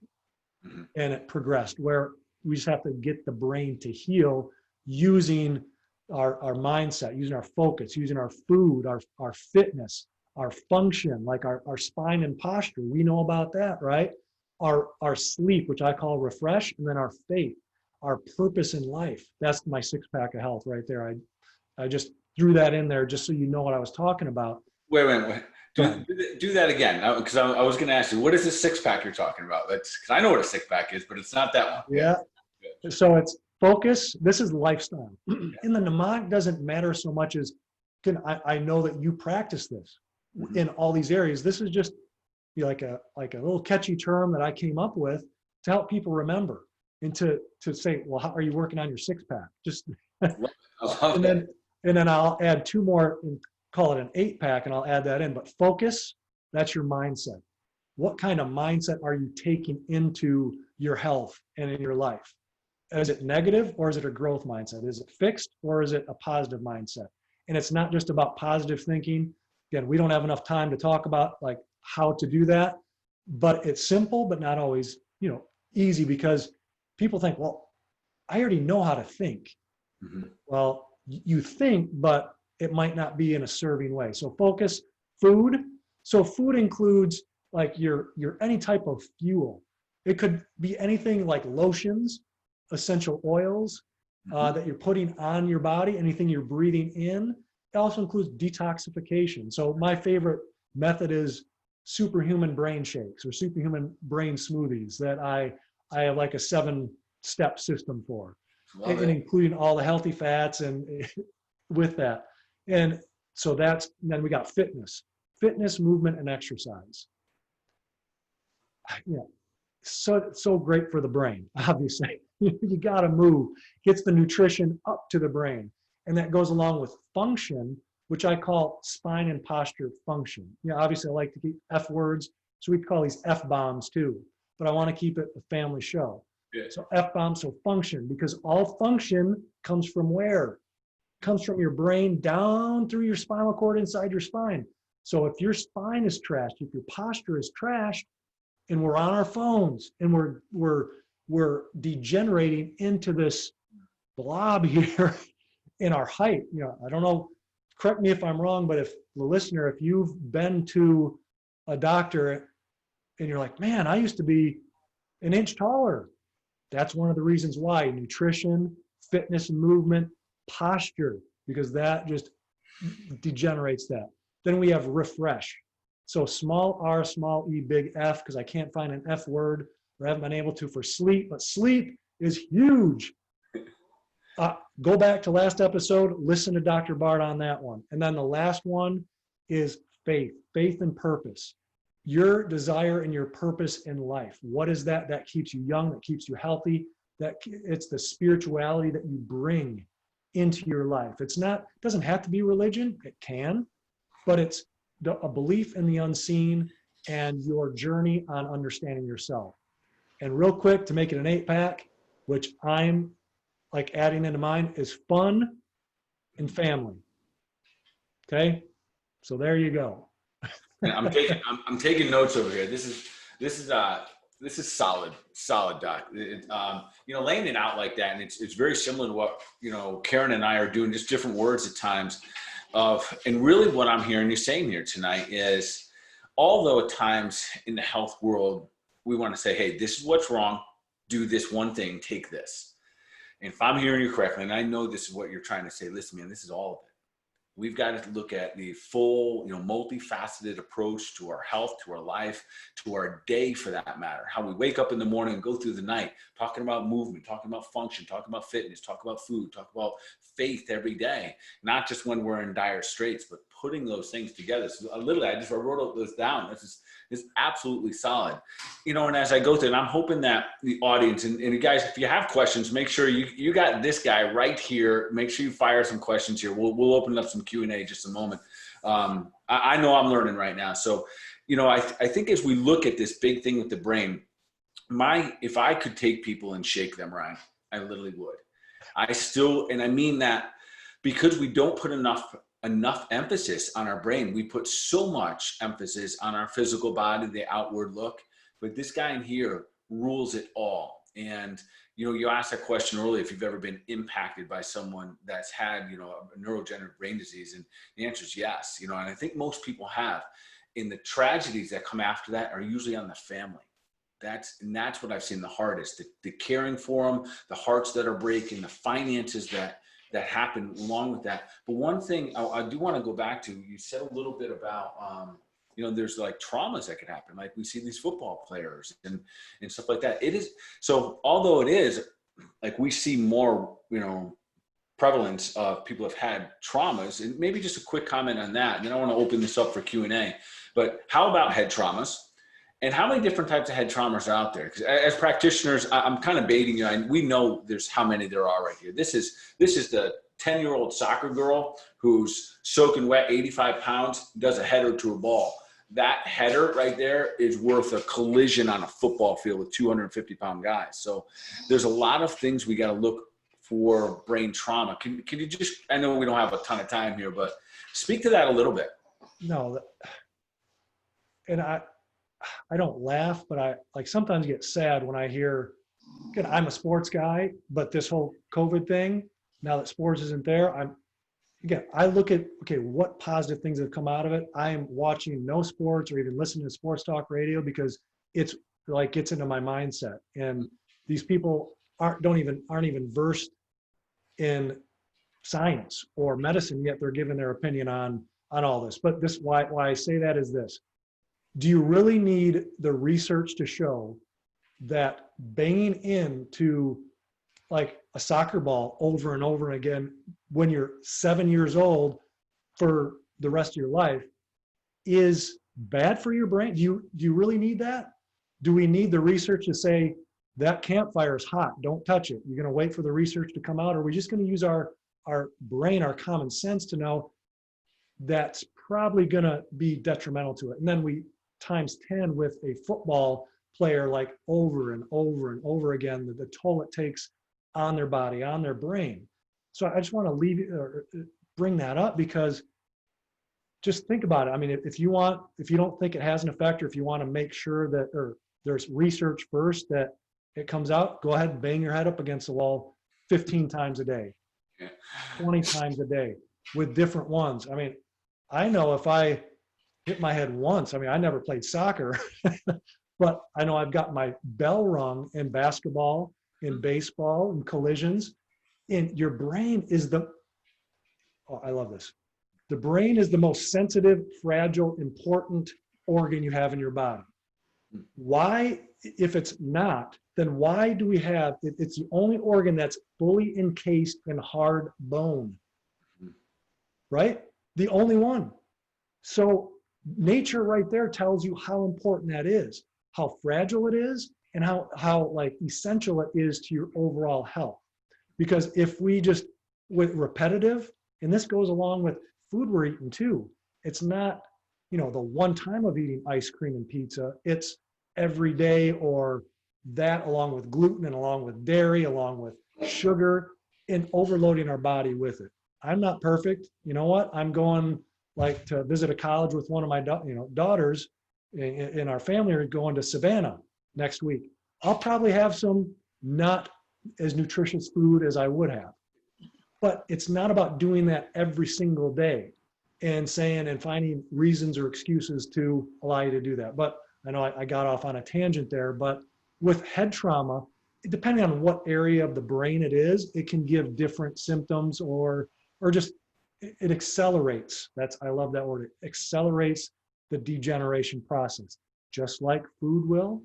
and it progressed, where we just have to get the brain to heal using our mindset, using our focus, using our food, our fitness, our function, like our spine and posture. We know about that, right? Our sleep, which I call refresh, and then our faith, our purpose in life. That's my 6-pack of health right there. I just threw that in there just so you know what I was talking about. Wait. Do that again, because I was going to ask you, what is this 6-pack you're talking about? That's because I know what a 6-pack is, but it's not that one. Yeah. So it's focus. This is lifestyle. In the mnemonic doesn't matter so much as I know that you practice this in all these areas. This is just like a little catchy term that I came up with to help people remember and to say, well, how are you working on your 6-pack? Just and then I'll add 2 more and call it an 8-pack, and I'll add that in. But focus, that's your mindset. What kind of mindset are you taking into your health and in your life? Is it negative or is it a growth mindset? Is it fixed or is it a positive mindset? And it's not just about positive thinking. Again, we don't have enough time to talk about like how to do that, but it's simple, but not always, easy, because people think, well, I already know how to think. Well, you think, but it might not be in a serving way. So focus, food. So food includes like your any type of fuel. It could be anything like lotions, essential oils that you're putting on your body, anything you're breathing in. It also includes detoxification. So my favorite method is superhuman brain shakes or superhuman brain smoothies that I have like a 7-step system for, and including all the healthy fats and with that. And so then we got fitness, movement, and exercise. Yeah, so great for the brain, obviously. You got to move, gets the nutrition up to the brain. And that goes along with function, which I call spine and posture function. Obviously I like to keep F words, so we call these F-bombs too, but I want to keep it a family show. So F-bombs, so function, because all function comes from where? Comes from your brain down through your spinal cord inside your spine. So if your spine is trashed, if your posture is trashed, and we're on our phones and we're degenerating into this blob here in our height. I don't know, correct me if I'm wrong, but if the listener, if you've been to a doctor and you're like, man, I used to be an inch taller. That's one of the reasons why: nutrition, fitness and movement, posture, because that just degenerates that. Then we have refresh. So small r, small e, big F, because I can't find an F word or haven't been able to for sleep, but sleep is huge. Go back to last episode, listen to Dr. Bart on that one. And then the last one is faith and purpose. Your desire and your purpose in life. What is that? That keeps you young, that keeps you healthy. It's the spirituality that you bring into your life. It doesn't have to be religion, it can, but it's a belief in the unseen and your journey on understanding yourself. And real quick, to make it an 8-pack, which I'm like adding into mine, is fun and family. Okay, so there you go. I'm taking notes over here. This is This is solid, Doc. Laying it out like that, and it's very similar to what, Karen and I are doing, just different words at times and really what I'm hearing you saying here tonight is, although at times in the health world, we want to say, hey, this is what's wrong, do this one thing, take this. And if I'm hearing you correctly, and I know this is what you're trying to say, listen, man, this is all of it. We've got to look at the full, multifaceted approach to our health, to our life, to our day for that matter. How we wake up in the morning and go through the night, talking about movement, talking about function, talking about fitness, talk about food, talk about faith every day. Not just when we're in dire straits, but putting those things together. So literally, I wrote those down. This is absolutely solid. And as I go through, and I'm hoping that the audience, and guys, if you have questions, make sure you got this guy right here. Make sure you fire some questions here. We'll open up some Q&A just a moment. I know I'm learning right now. So, I think as we look at this big thing with the brain, if I could take people and shake them, Ryan, I literally would. And I mean that because we don't put enough emphasis on our brain. We put so much emphasis on our physical body, the outward look, but this guy in here rules it all. And, you asked that question earlier, if you've ever been impacted by someone that's had, a neurodegenerative brain disease, and the answer is yes, and I think most people have. And the tragedies that come after that are usually on the family. That's what I've seen the hardest, the caring for them, the hearts that are breaking, the finances that happen along with that. But one thing I do want to go back to, you said a little bit about, there's like traumas that could happen. Like we see these football players and stuff like that. It is, so although it is like we see more, prevalence of people have had traumas, and maybe just a quick comment on that. And then I want to open this up for Q&A, but how about head traumas? And how many different types of head traumas are out there? Because as practitioners, I'm kind of baiting you. We know there's how many there are right here. This is the 10-year-old soccer girl who's soaking wet, 85 pounds, does a header to a ball. That header right there is worth a collision on a football field with 250-pound guys. So there's a lot of things we got to look for brain trauma. Can you just, I know we don't have a ton of time here, but speak to that a little bit. No, and I don't laugh, but I sometimes get sad when I hear, again, I'm a sports guy, but this whole COVID thing, now that sports isn't there, I look at, okay, what positive things have come out of it? I am watching no sports or even listening to sports talk radio because it's like gets into my mindset. And these people aren't even versed in science or medicine, yet they're giving their opinion on all this. But why I say that is this. Do you really need the research to show that banging into like a soccer ball over and over again when you're 7 years old for the rest of your life is bad for your brain? Do you really need that? Do we need the research to say that campfire is hot, don't touch it? You're going to wait for the research to come out, or are we just going to use our brain, our common sense to know that's probably going to be detrimental to it? And then we times 10 with a football player, like over and over and over again, the toll it takes on their body, on their brain. So I just want to bring that up because just think about it. I mean, if you don't think it has an effect, or if you want to make sure that, or there's research first that it comes out, go ahead and bang your head up against the wall 15 times a day, 20 times a day with different ones. I mean, I know if I hit my head once, I mean, I never played soccer, but I know I've got my bell rung in basketball, in baseball, in collisions. And your brain is I love this. The brain is the most sensitive, fragile, important organ you have in your body. Why, if it's not, then why do we have, it's the only organ that's fully encased in hard bone, right? The only one. So nature right there tells you how important that is, how fragile it is, and how like essential it is to your overall health. Because if we just, with repetitive, and this goes along with food we're eating too, it's not, the one time of eating ice cream and pizza, it's every day, or that along with gluten and along with dairy, along with sugar, and overloading our body with it. I'm not perfect. You know what? I'm going like to visit a college with one of my daughters in our family, are going to Savannah. next week. I'll probably have some not as nutritious food as I would have. But it's not about doing that every single day and saying and finding reasons or excuses to allow you to do that. But I know I got off on a tangent there, but with head trauma, depending on what area of the brain it is, it can give different symptoms or just it accelerates. I love that word. It accelerates the degeneration process, just like food will,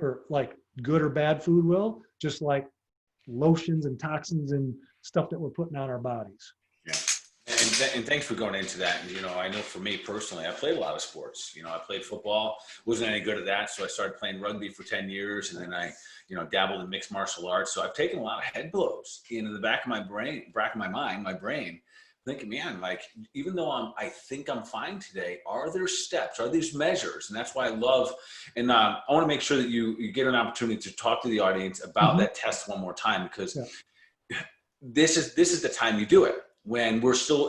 or like good or bad food will, just like lotions and toxins and stuff that we're putting on our bodies. Yeah. And thanks for going into that. And, I know for me personally, I played a lot of sports. I played football, wasn't any good at that. So I started playing rugby for 10 years. And then I, dabbled in mixed martial arts. So I've taken a lot of head blows into the back of my brain, my brain, thinking, man, like, even though I think I'm fine today, are there steps, are these measures? And that's why I love, and I want to make sure that you get an opportunity to talk to the audience about that test one more time, because this is the time you do it. When we're still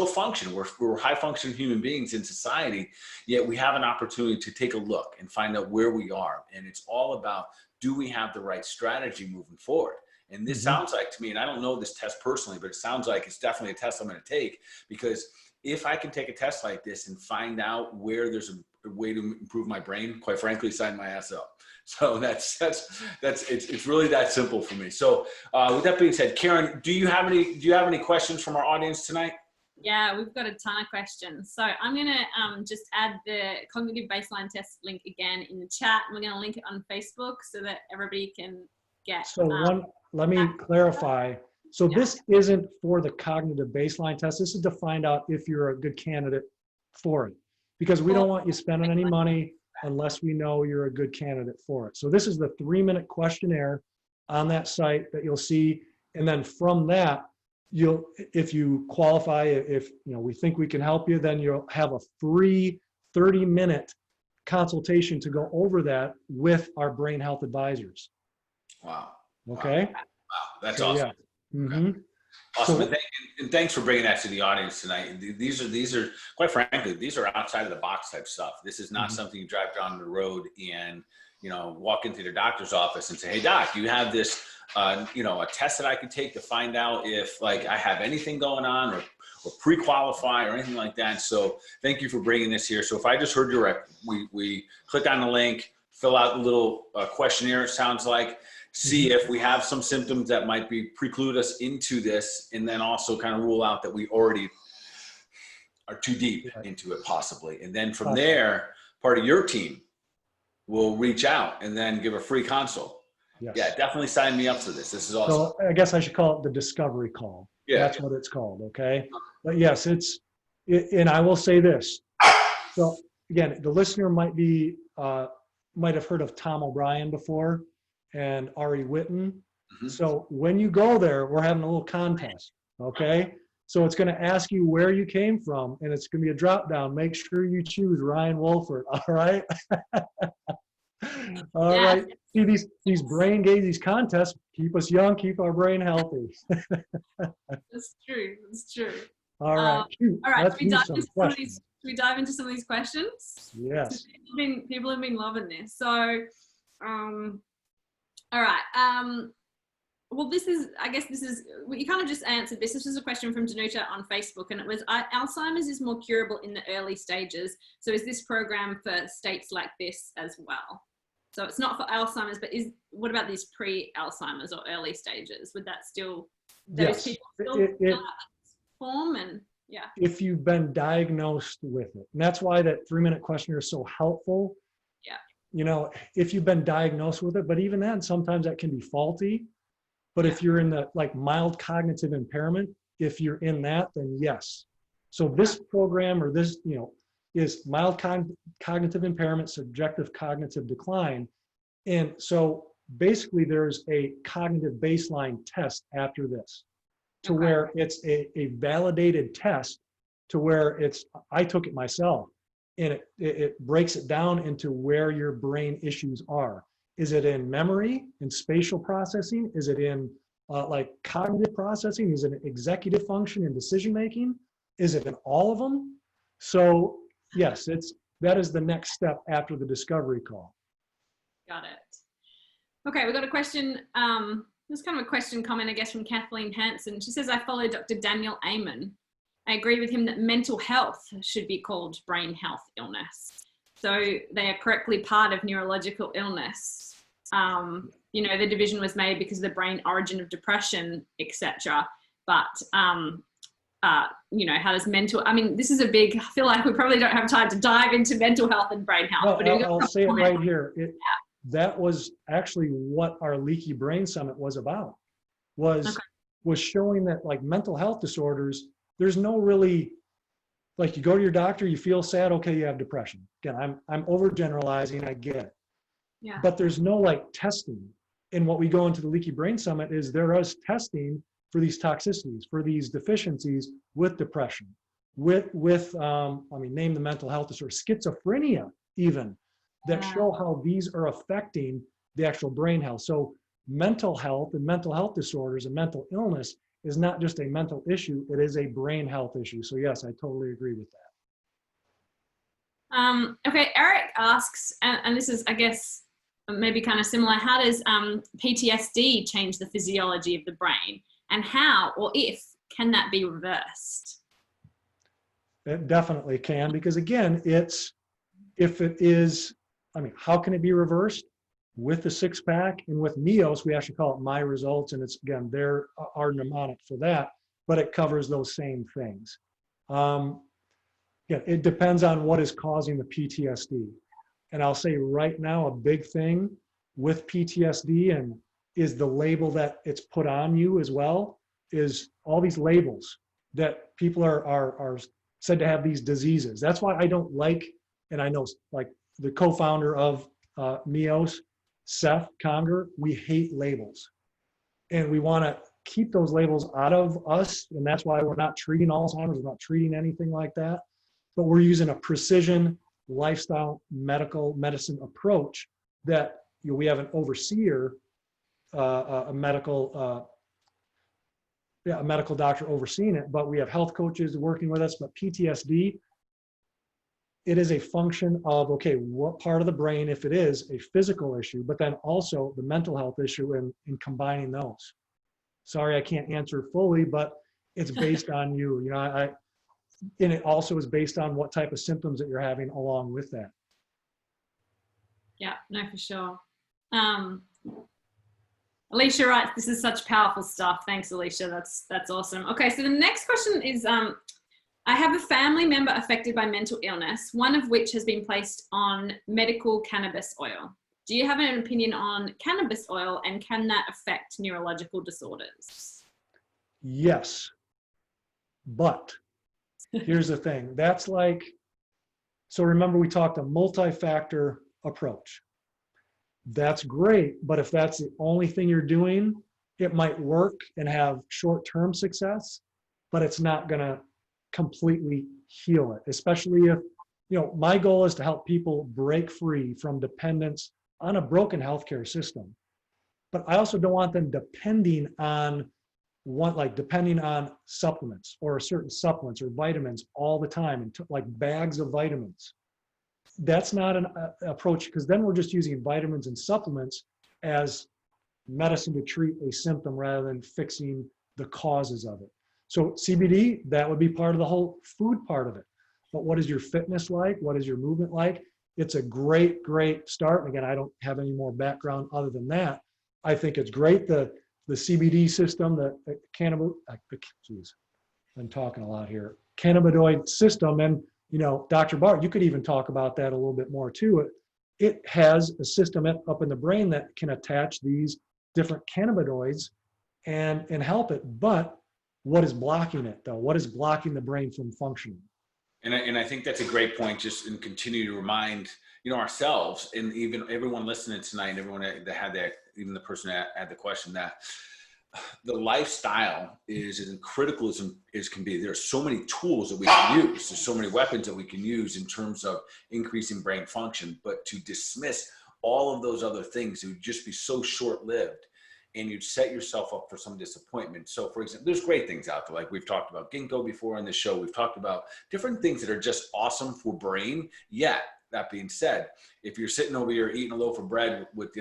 functioning, we're high functioning human beings in society, yet we have an opportunity to take a look and find out where we are. And it's all about, do we have the right strategy moving forward? And this sounds like to me, and I don't know this test personally, but it sounds like it's definitely a test I'm going to take, because if I can take a test like this and find out where there's a way to improve my brain, quite frankly, sign my ass up. So it's really that simple for me. So with that being said, Karen, do you have any questions from our audience tonight? Yeah, we've got a ton of questions. So I'm going to just add the cognitive baseline test link again in the chat. And we're going to link it on Facebook so that everybody can get. So let me clarify. So this isn't for the cognitive baseline test. This is to find out if you're a good candidate for it, because we don't want you spending any money unless we know you're a good candidate for it. So this is the 3-minute questionnaire on that site that you'll see. And then from that, if you qualify, if we think we can help you, then you'll have a free 30-minute consultation to go over that with our brain health advisors. Wow. Okay. Wow. That's awesome. Yeah. Okay. Awesome. And thanks for bringing that to the audience tonight. These are quite frankly, these are outside of the box type stuff. This is not something you drive down the road and, walk into their doctor's office and say, hey doc, you have this, a test that I could take to find out if like I have anything going on or pre-qualify or anything like that. So thank you for bringing this here. So if I just heard you right, we click on the link, fill out the little questionnaire, it sounds like, see if we have some symptoms that might preclude us into this, and then also kind of rule out that we already are too deep into it possibly. And then from there, part of your team will reach out and then give a free consult. Yes. Yeah, definitely sign me up for this. This is awesome. So I guess I should call it the discovery call. Yeah. That's what it's called, okay? But yes, and I will say this. So again, the listener might have heard of Tom O'Brien before and Ari Whitten. So when you go there, we're having a little contest, okay? So it's going to ask you where you came from, and it's going to be a drop down. Make sure you choose Ryan Wohlfert, all right? All right. See, these brain gaze, these contests keep us young, keep our brain healthy. That's true. That's true. All right. All right. Should we dive into some of these questions? Yes. People have been loving this. So, all right. Well, you kind of just answered this. This was a question from Danuta on Facebook, and it was, Alzheimer's is more curable in the early stages. So is this program for states like this as well? So it's not for Alzheimer's, but what about these pre-Alzheimer's or early stages? Would that still, those people still form? And yeah. If you've been diagnosed with it, and that's why that 3-minute questionnaire is so helpful. Yeah. If you've been diagnosed with it, but even then, sometimes that can be faulty. But if you're in the mild cognitive impairment, if you're in that, then yes. So this program or this, is mild cognitive impairment, subjective cognitive decline. And so basically there's a cognitive baseline test after this to where it's a validated test to where I took it myself, and it breaks it down into where your brain issues are. Is it in memory, in spatial processing? Is it in cognitive processing? Is it in executive function and decision making? Is it in all of them? So yes, that is the next step after the discovery call. Got it. Okay, we've got a question. This is kind of a question comment, I guess, from Kathleen Hansen. She says, I follow Dr. Daniel Amen. I agree with him that mental health should be called brain health illness. So they are correctly part of neurological illness. You know, the division was made because of the brain origin of depression, etc. But, you know, how does mental, I mean, this is a big, I feel like we probably don't have time to dive into mental health and brain health. No, but I'll say it right here. That was actually what our Leaky Brain Summit was about, was showing that like mental health disorders, there's no really, like you go to your doctor, you feel sad, okay, you have depression. Again, I'm overgeneralizing, I get it. Yeah. But there's no like testing. And what we go into the Leaky Brain Summit is there is testing for these toxicities, for these deficiencies with depression, with I mean, name the mental health disorder, schizophrenia even, that show how these are affecting the actual brain health. So mental health and mental health disorders and mental illness is not just a mental issue, it is a brain health issue. So yes, I totally agree with that. Okay, Eric asks, and this is, I guess, maybe kind of similar, how does PTSD change the physiology of the brain? And how, or if, can that be reversed? It definitely can, because again, if it is, I mean, how can it be reversed? With the six-pack and with NEOS, we actually call it My Results, and it's, again, there are mnemonic for that, but it covers those same things. Yeah, it depends on what is causing the PTSD. And I'll say right now, a big thing with PTSD and is the label that it's put on you as well, is all these labels that people are said to have these diseases. That's why I don't like, and I know like the co-founder of NEOS, Seth Conger, we hate labels. And we want to keep those labels out of us. And that's why we're not treating Alzheimer's, we're not treating anything like that. But we're using a precision lifestyle medicine approach that, you know, we have an overseer, a medical doctor overseeing it, but we have health coaches working with us. But PTSD, it is a function of, okay, what part of the brain, if it is a physical issue, but then also the mental health issue in combining those. Sorry, I can't answer fully, but it's based on you. You know, and it also is based on what type of symptoms that you're having along with that. Yeah, no, for sure. Alicia writes, this is such powerful stuff. Thanks, Alicia. That's awesome. Okay, so the next question is, I have a family member affected by mental illness, one of which has been placed on medical cannabis oil. Do you have an opinion on cannabis oil, and can that affect neurological disorders? Yes, but here's the thing. That's like, so remember we talked a multi-factor approach. That's great, but if that's the only thing you're doing, it might work and have short-term success, but it's not going to completely heal it, especially if, you know, my goal is to help people break free from dependence on a broken healthcare system. But I also don't want them depending on supplements or certain supplements or vitamins all the time, and like bags of vitamins. That's not an approach, because then we're just using vitamins and supplements as medicine to treat a symptom rather than fixing the causes of it. So CBD, that would be part of the whole food part of it. But what is your fitness like? What is your movement like? It's a great, great start. And again, I don't have any more background other than that. I think it's great. The CBD system, the I'm talking a lot here, cannabinoid system. And, you know, Dr. Bart, you could even talk about that a little bit more too. It has a system up in the brain that can attach these different cannabinoids and help it. But what is blocking it though? What is blocking the brain from functioning? And I think that's a great point, just and continue to remind, you know, ourselves and even everyone listening tonight, everyone that had that, even the person that had the question, that the lifestyle is as critical as can be. There are so many tools that we can use. There's so many weapons that we can use in terms of increasing brain function, but to dismiss all of those other things, it would just be so short-lived, and you'd set yourself up for some disappointment. So for example, there's great things out there. Like we've talked about ginkgo before on this show. We've talked about different things that are just awesome for brain, yet that being said, if you're sitting over here eating a loaf of bread with,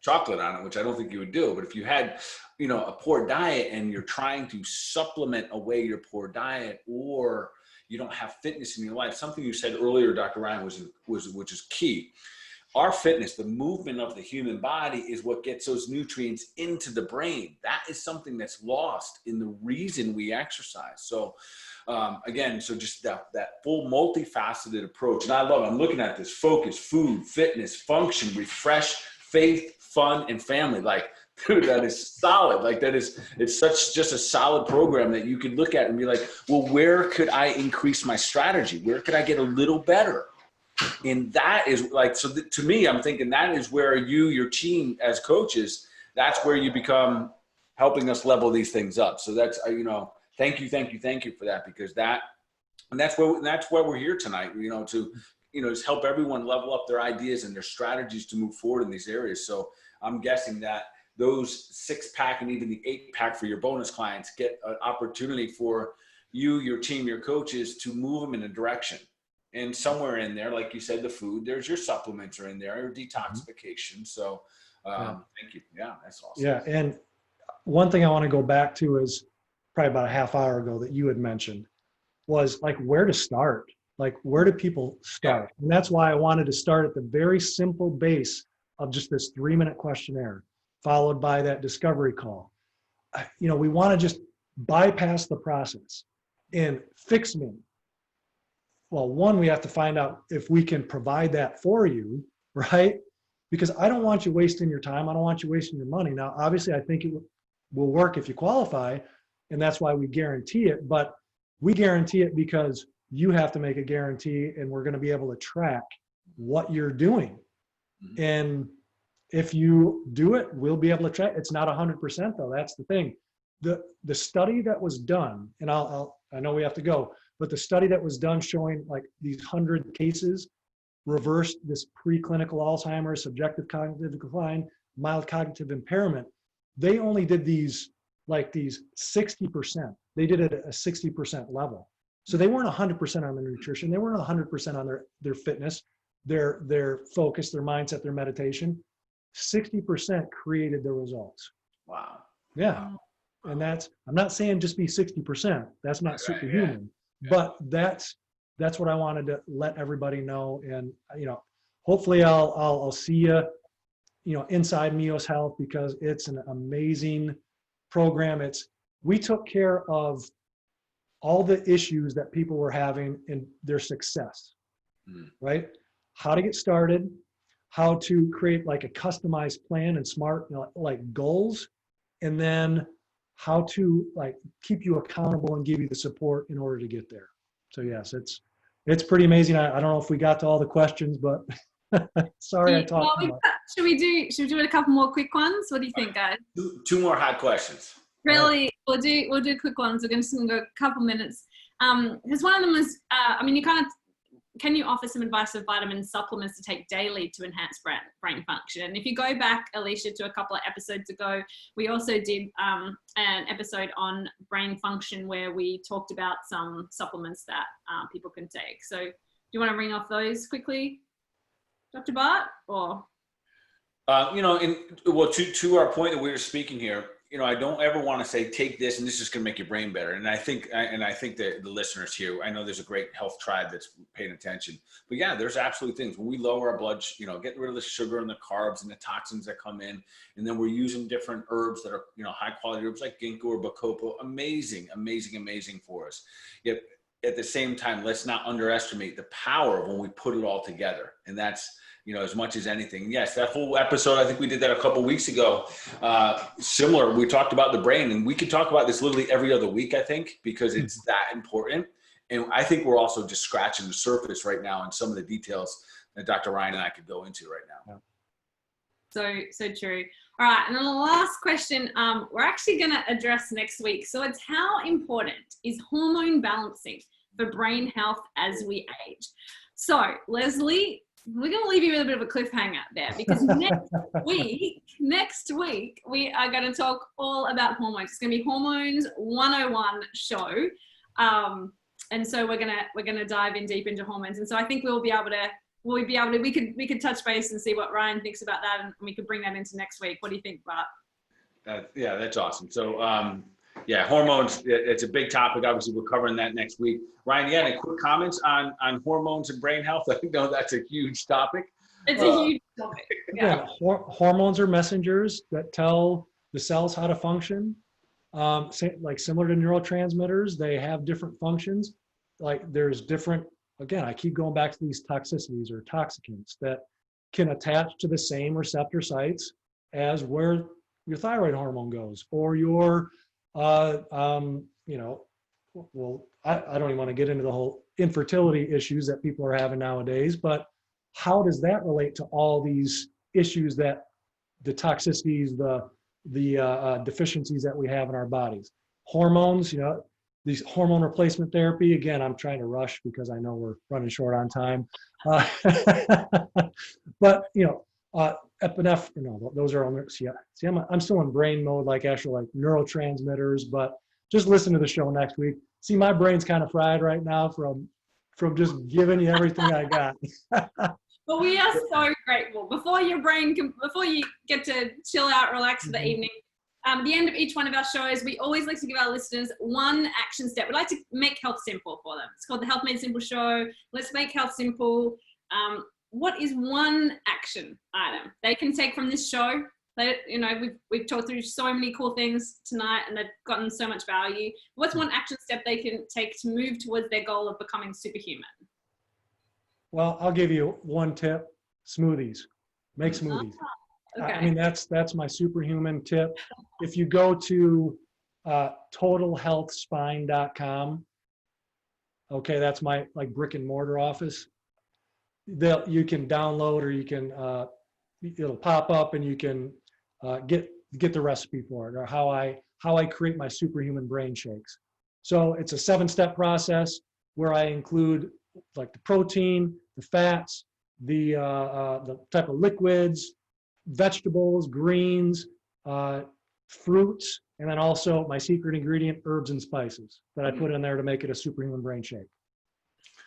chocolate on it, which I don't think you would do, but if you had, a poor diet and you're trying to supplement away your poor diet, or you don't have fitness in your life, something you said earlier, Dr. Ryan, which is key. Our fitness, the movement of the human body, is what gets those nutrients into the brain. That is something that's lost in the reason we exercise. So again, so just that full multifaceted approach. And I love it. I'm looking at this: focus, food, fitness, function, refresh, faith, fun, and family. Like, dude, that is solid. Like, it's such just a solid program that you could look at and be like, well, where could I increase my strategy? Where could I get a little better? And that is like, so to me, I'm thinking that is where your team as coaches, that's where you become helping us level these things up. So that's, thank you for that, because that's why we're here tonight, to, just help everyone level up their ideas and their strategies to move forward in these areas. So I'm guessing that those 6-pack and even the 8-pack for your bonus clients get an opportunity for you, your team, your coaches to move them in a direction. And somewhere in there, like you said, the food, there's your supplements are in there, or detoxification. So thank you. Yeah, that's awesome. Yeah. And one thing I want to go back to is probably about a half hour ago that you had mentioned was like where to start. Like, where do people start? Yeah. And that's why I wanted to start at the very simple base of just this 3-minute questionnaire, followed by that discovery call. We want to just bypass the process and fix me. Well, one, we have to find out if we can provide that for you, right? Because I don't want you wasting your time. I don't want you wasting your money. Now, obviously, I think it will work if you qualify, and that's why we guarantee it. But we guarantee it because you have to make a guarantee, and we're going to be able to track what you're doing. Mm-hmm. And if you do it, we'll be able to track. It's not 100% though. That's the thing. The study that was done, and I know we have to go, but the study that was done showing like these 100 cases reversed this preclinical Alzheimer's, subjective cognitive decline, mild cognitive impairment. They only did these 60%. They did it at a 60% level. So they weren't 100% on their nutrition. They weren't 100% on their fitness, their focus, their mindset, their meditation. 60% created the results. Wow. Yeah. Wow. And I'm not saying just be 60%. That's not superhuman. Yeah. But that's what I wanted to let everybody know. And, hopefully I'll see you, inside Mios Health, because it's an amazing program. We took care of all the issues that people were having in their success, right? How to get started, how to create like a customized plan and smart, like goals, and then how to like keep you accountable and give you the support in order to get there. So yes, it's pretty amazing. I don't know if we got to all the questions, but sorry I talked too much. Should we do a couple more quick ones? What do you think, guys? Two more hot questions. Really, we'll do quick ones. We're just going to go a couple minutes. Because one of them was, can you offer some advice of vitamin supplements to take daily to enhance brain function? And if you go back, Alicia, to a couple of episodes ago, we also did an episode on brain function where we talked about some supplements that people can take. So do you want to ring off those quickly, Dr. Bart? Or to our point that we were speaking here, I don't ever want to say, take this and this is going to make your brain better. And I think that the listeners here, I know there's a great health tribe that's paying attention, but yeah, there's absolutely things when we lower our blood, get rid of the sugar and the carbs and the toxins that come in. And then we're using different herbs that are, high quality herbs like ginkgo or bacopa. Amazing for us. Yet at the same time, let's not underestimate the power of when we put it all together. And that's, as much as anything. Yes, that whole episode, I think we did that a couple of weeks ago. Similar, we talked about the brain, and we could talk about this literally every other week, I think, because it's that important. And I think we're also just scratching the surface right now in some of the details that Dr. Ryan and I could go into right now. So true. All right, and then the last question we're actually going to address next week. So it's how important is hormone balancing for brain health as we age? So Leslie, we're going to leave you with a bit of a cliffhanger there, because next week we are going to talk all about hormones. It's going to be Hormones 101 show. And so we're going to dive in deep into hormones. And so I think we'll be able to will we be able to, we could touch base and see what Ryan thinks about that, and we could bring that into next week. What do you think, Bart? Yeah, that's awesome. So, yeah, hormones, it's a big topic. Obviously, we're covering that next week. Ryan, you got any quick comments on hormones and brain health? I know that's a huge topic. It's a huge topic. Yeah, hormones are messengers that tell the cells how to function. Like similar to neurotransmitters, they have different functions. Like there's different, again, I keep going back to these toxicities or toxicants that can attach to the same receptor sites as where your thyroid hormone goes, or your, you know, well, I don't even want to get into the whole infertility issues that people are having nowadays, but how does that relate to all these issues that the toxicities, the deficiencies that we have in our bodies? Hormones, you know, these hormone replacement therapy, again, I'm trying to rush because I know we're running short on time. But, you know, epinephrine, no, those are, I'm still in brain mode, like actual like neurotransmitters, but just listen to the show next week. See, my brain's kind of fried right now from just giving you everything I got. Well, we are so grateful. Before you get to chill out, relax for the evening, at the end of each one of our shows, we always like to give our listeners one action step. We like to make health simple for them. It's called the Health Made Simple Show. Let's make health simple. What is one action item they can take from this show? You know, we've talked through so many cool things tonight, and they've gotten so much value. What's one action step they can take to move towards their goal of becoming superhuman? Well, I'll give you one tip: smoothies. Make smoothies. Okay. I mean, that's my superhuman tip. If you go to totalhealthspine.com, okay, that's my like brick and mortar office. You can download, or you can it'll pop up, and you can get the recipe for it, or how I create my superhuman brain shakes. So it's a 7-step process where I include like the protein, the fats, the type of liquids, vegetables, greens, fruits, and then also my secret ingredient, herbs and spices that I put in there to make it a superhuman brain shake.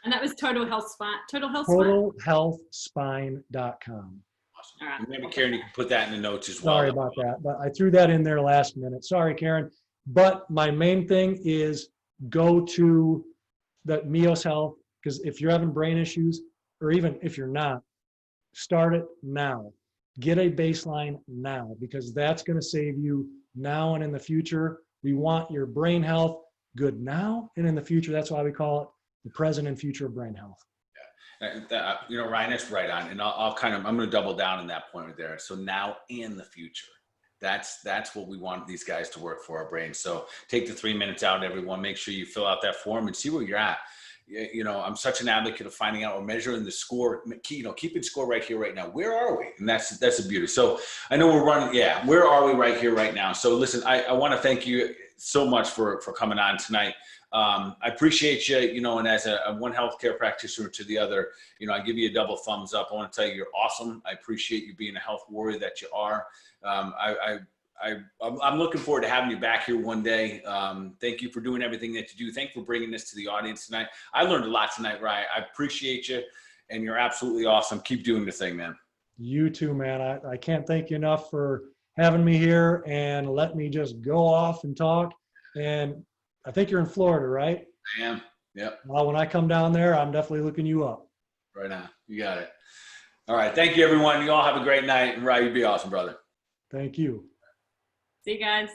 And that was Total Health Spine. Totalhealthspine.com. Awesome. Right. Maybe Karen, you can put that in the notes as well. Sorry about that, but I threw that in there last minute. Sorry, Karen. But my main thing is go to the Mios Health, because if you're having brain issues, or even if you're not, start it now. Get a baseline now, because that's going to save you now and in the future. We want your brain health good now and in the future. That's why we call it the present and future of brain health. Yeah. You know, Ryan, that's right on. And I'm going to double down on that point right there. So now and the future. That's what we want these guys to work for, our brains. So take the 3 minutes out, everyone. Make sure you fill out that form and see where you're at. You know, I'm such an advocate of finding out or measuring the score, you know, keeping score right here, right now. Where are we? And that's the beauty. So I know we're running. Yeah. Where are we right here, right now? So listen, I want to thank you so much for coming on tonight. I appreciate you, you know, and as a one healthcare practitioner to the other, you know, I give you a double thumbs up. I want to tell you, you're awesome. I appreciate you being a health warrior that you are. I'm looking forward to having you back here one day. Thank you for doing everything that you do. Thank you for bringing this to the audience tonight. I learned a lot tonight, Ryan. I appreciate you, and you're absolutely awesome. Keep doing the thing, man. You too, man. I can't thank you enough for having me here and let me just go off and talk. And I think you're in Florida, right? I am. Yep. Well, when I come down there, I'm definitely looking you up. Right on. You got it. All right. Thank you, everyone. You all have a great night. And Ryan, you be awesome, brother. Thank you. See you guys.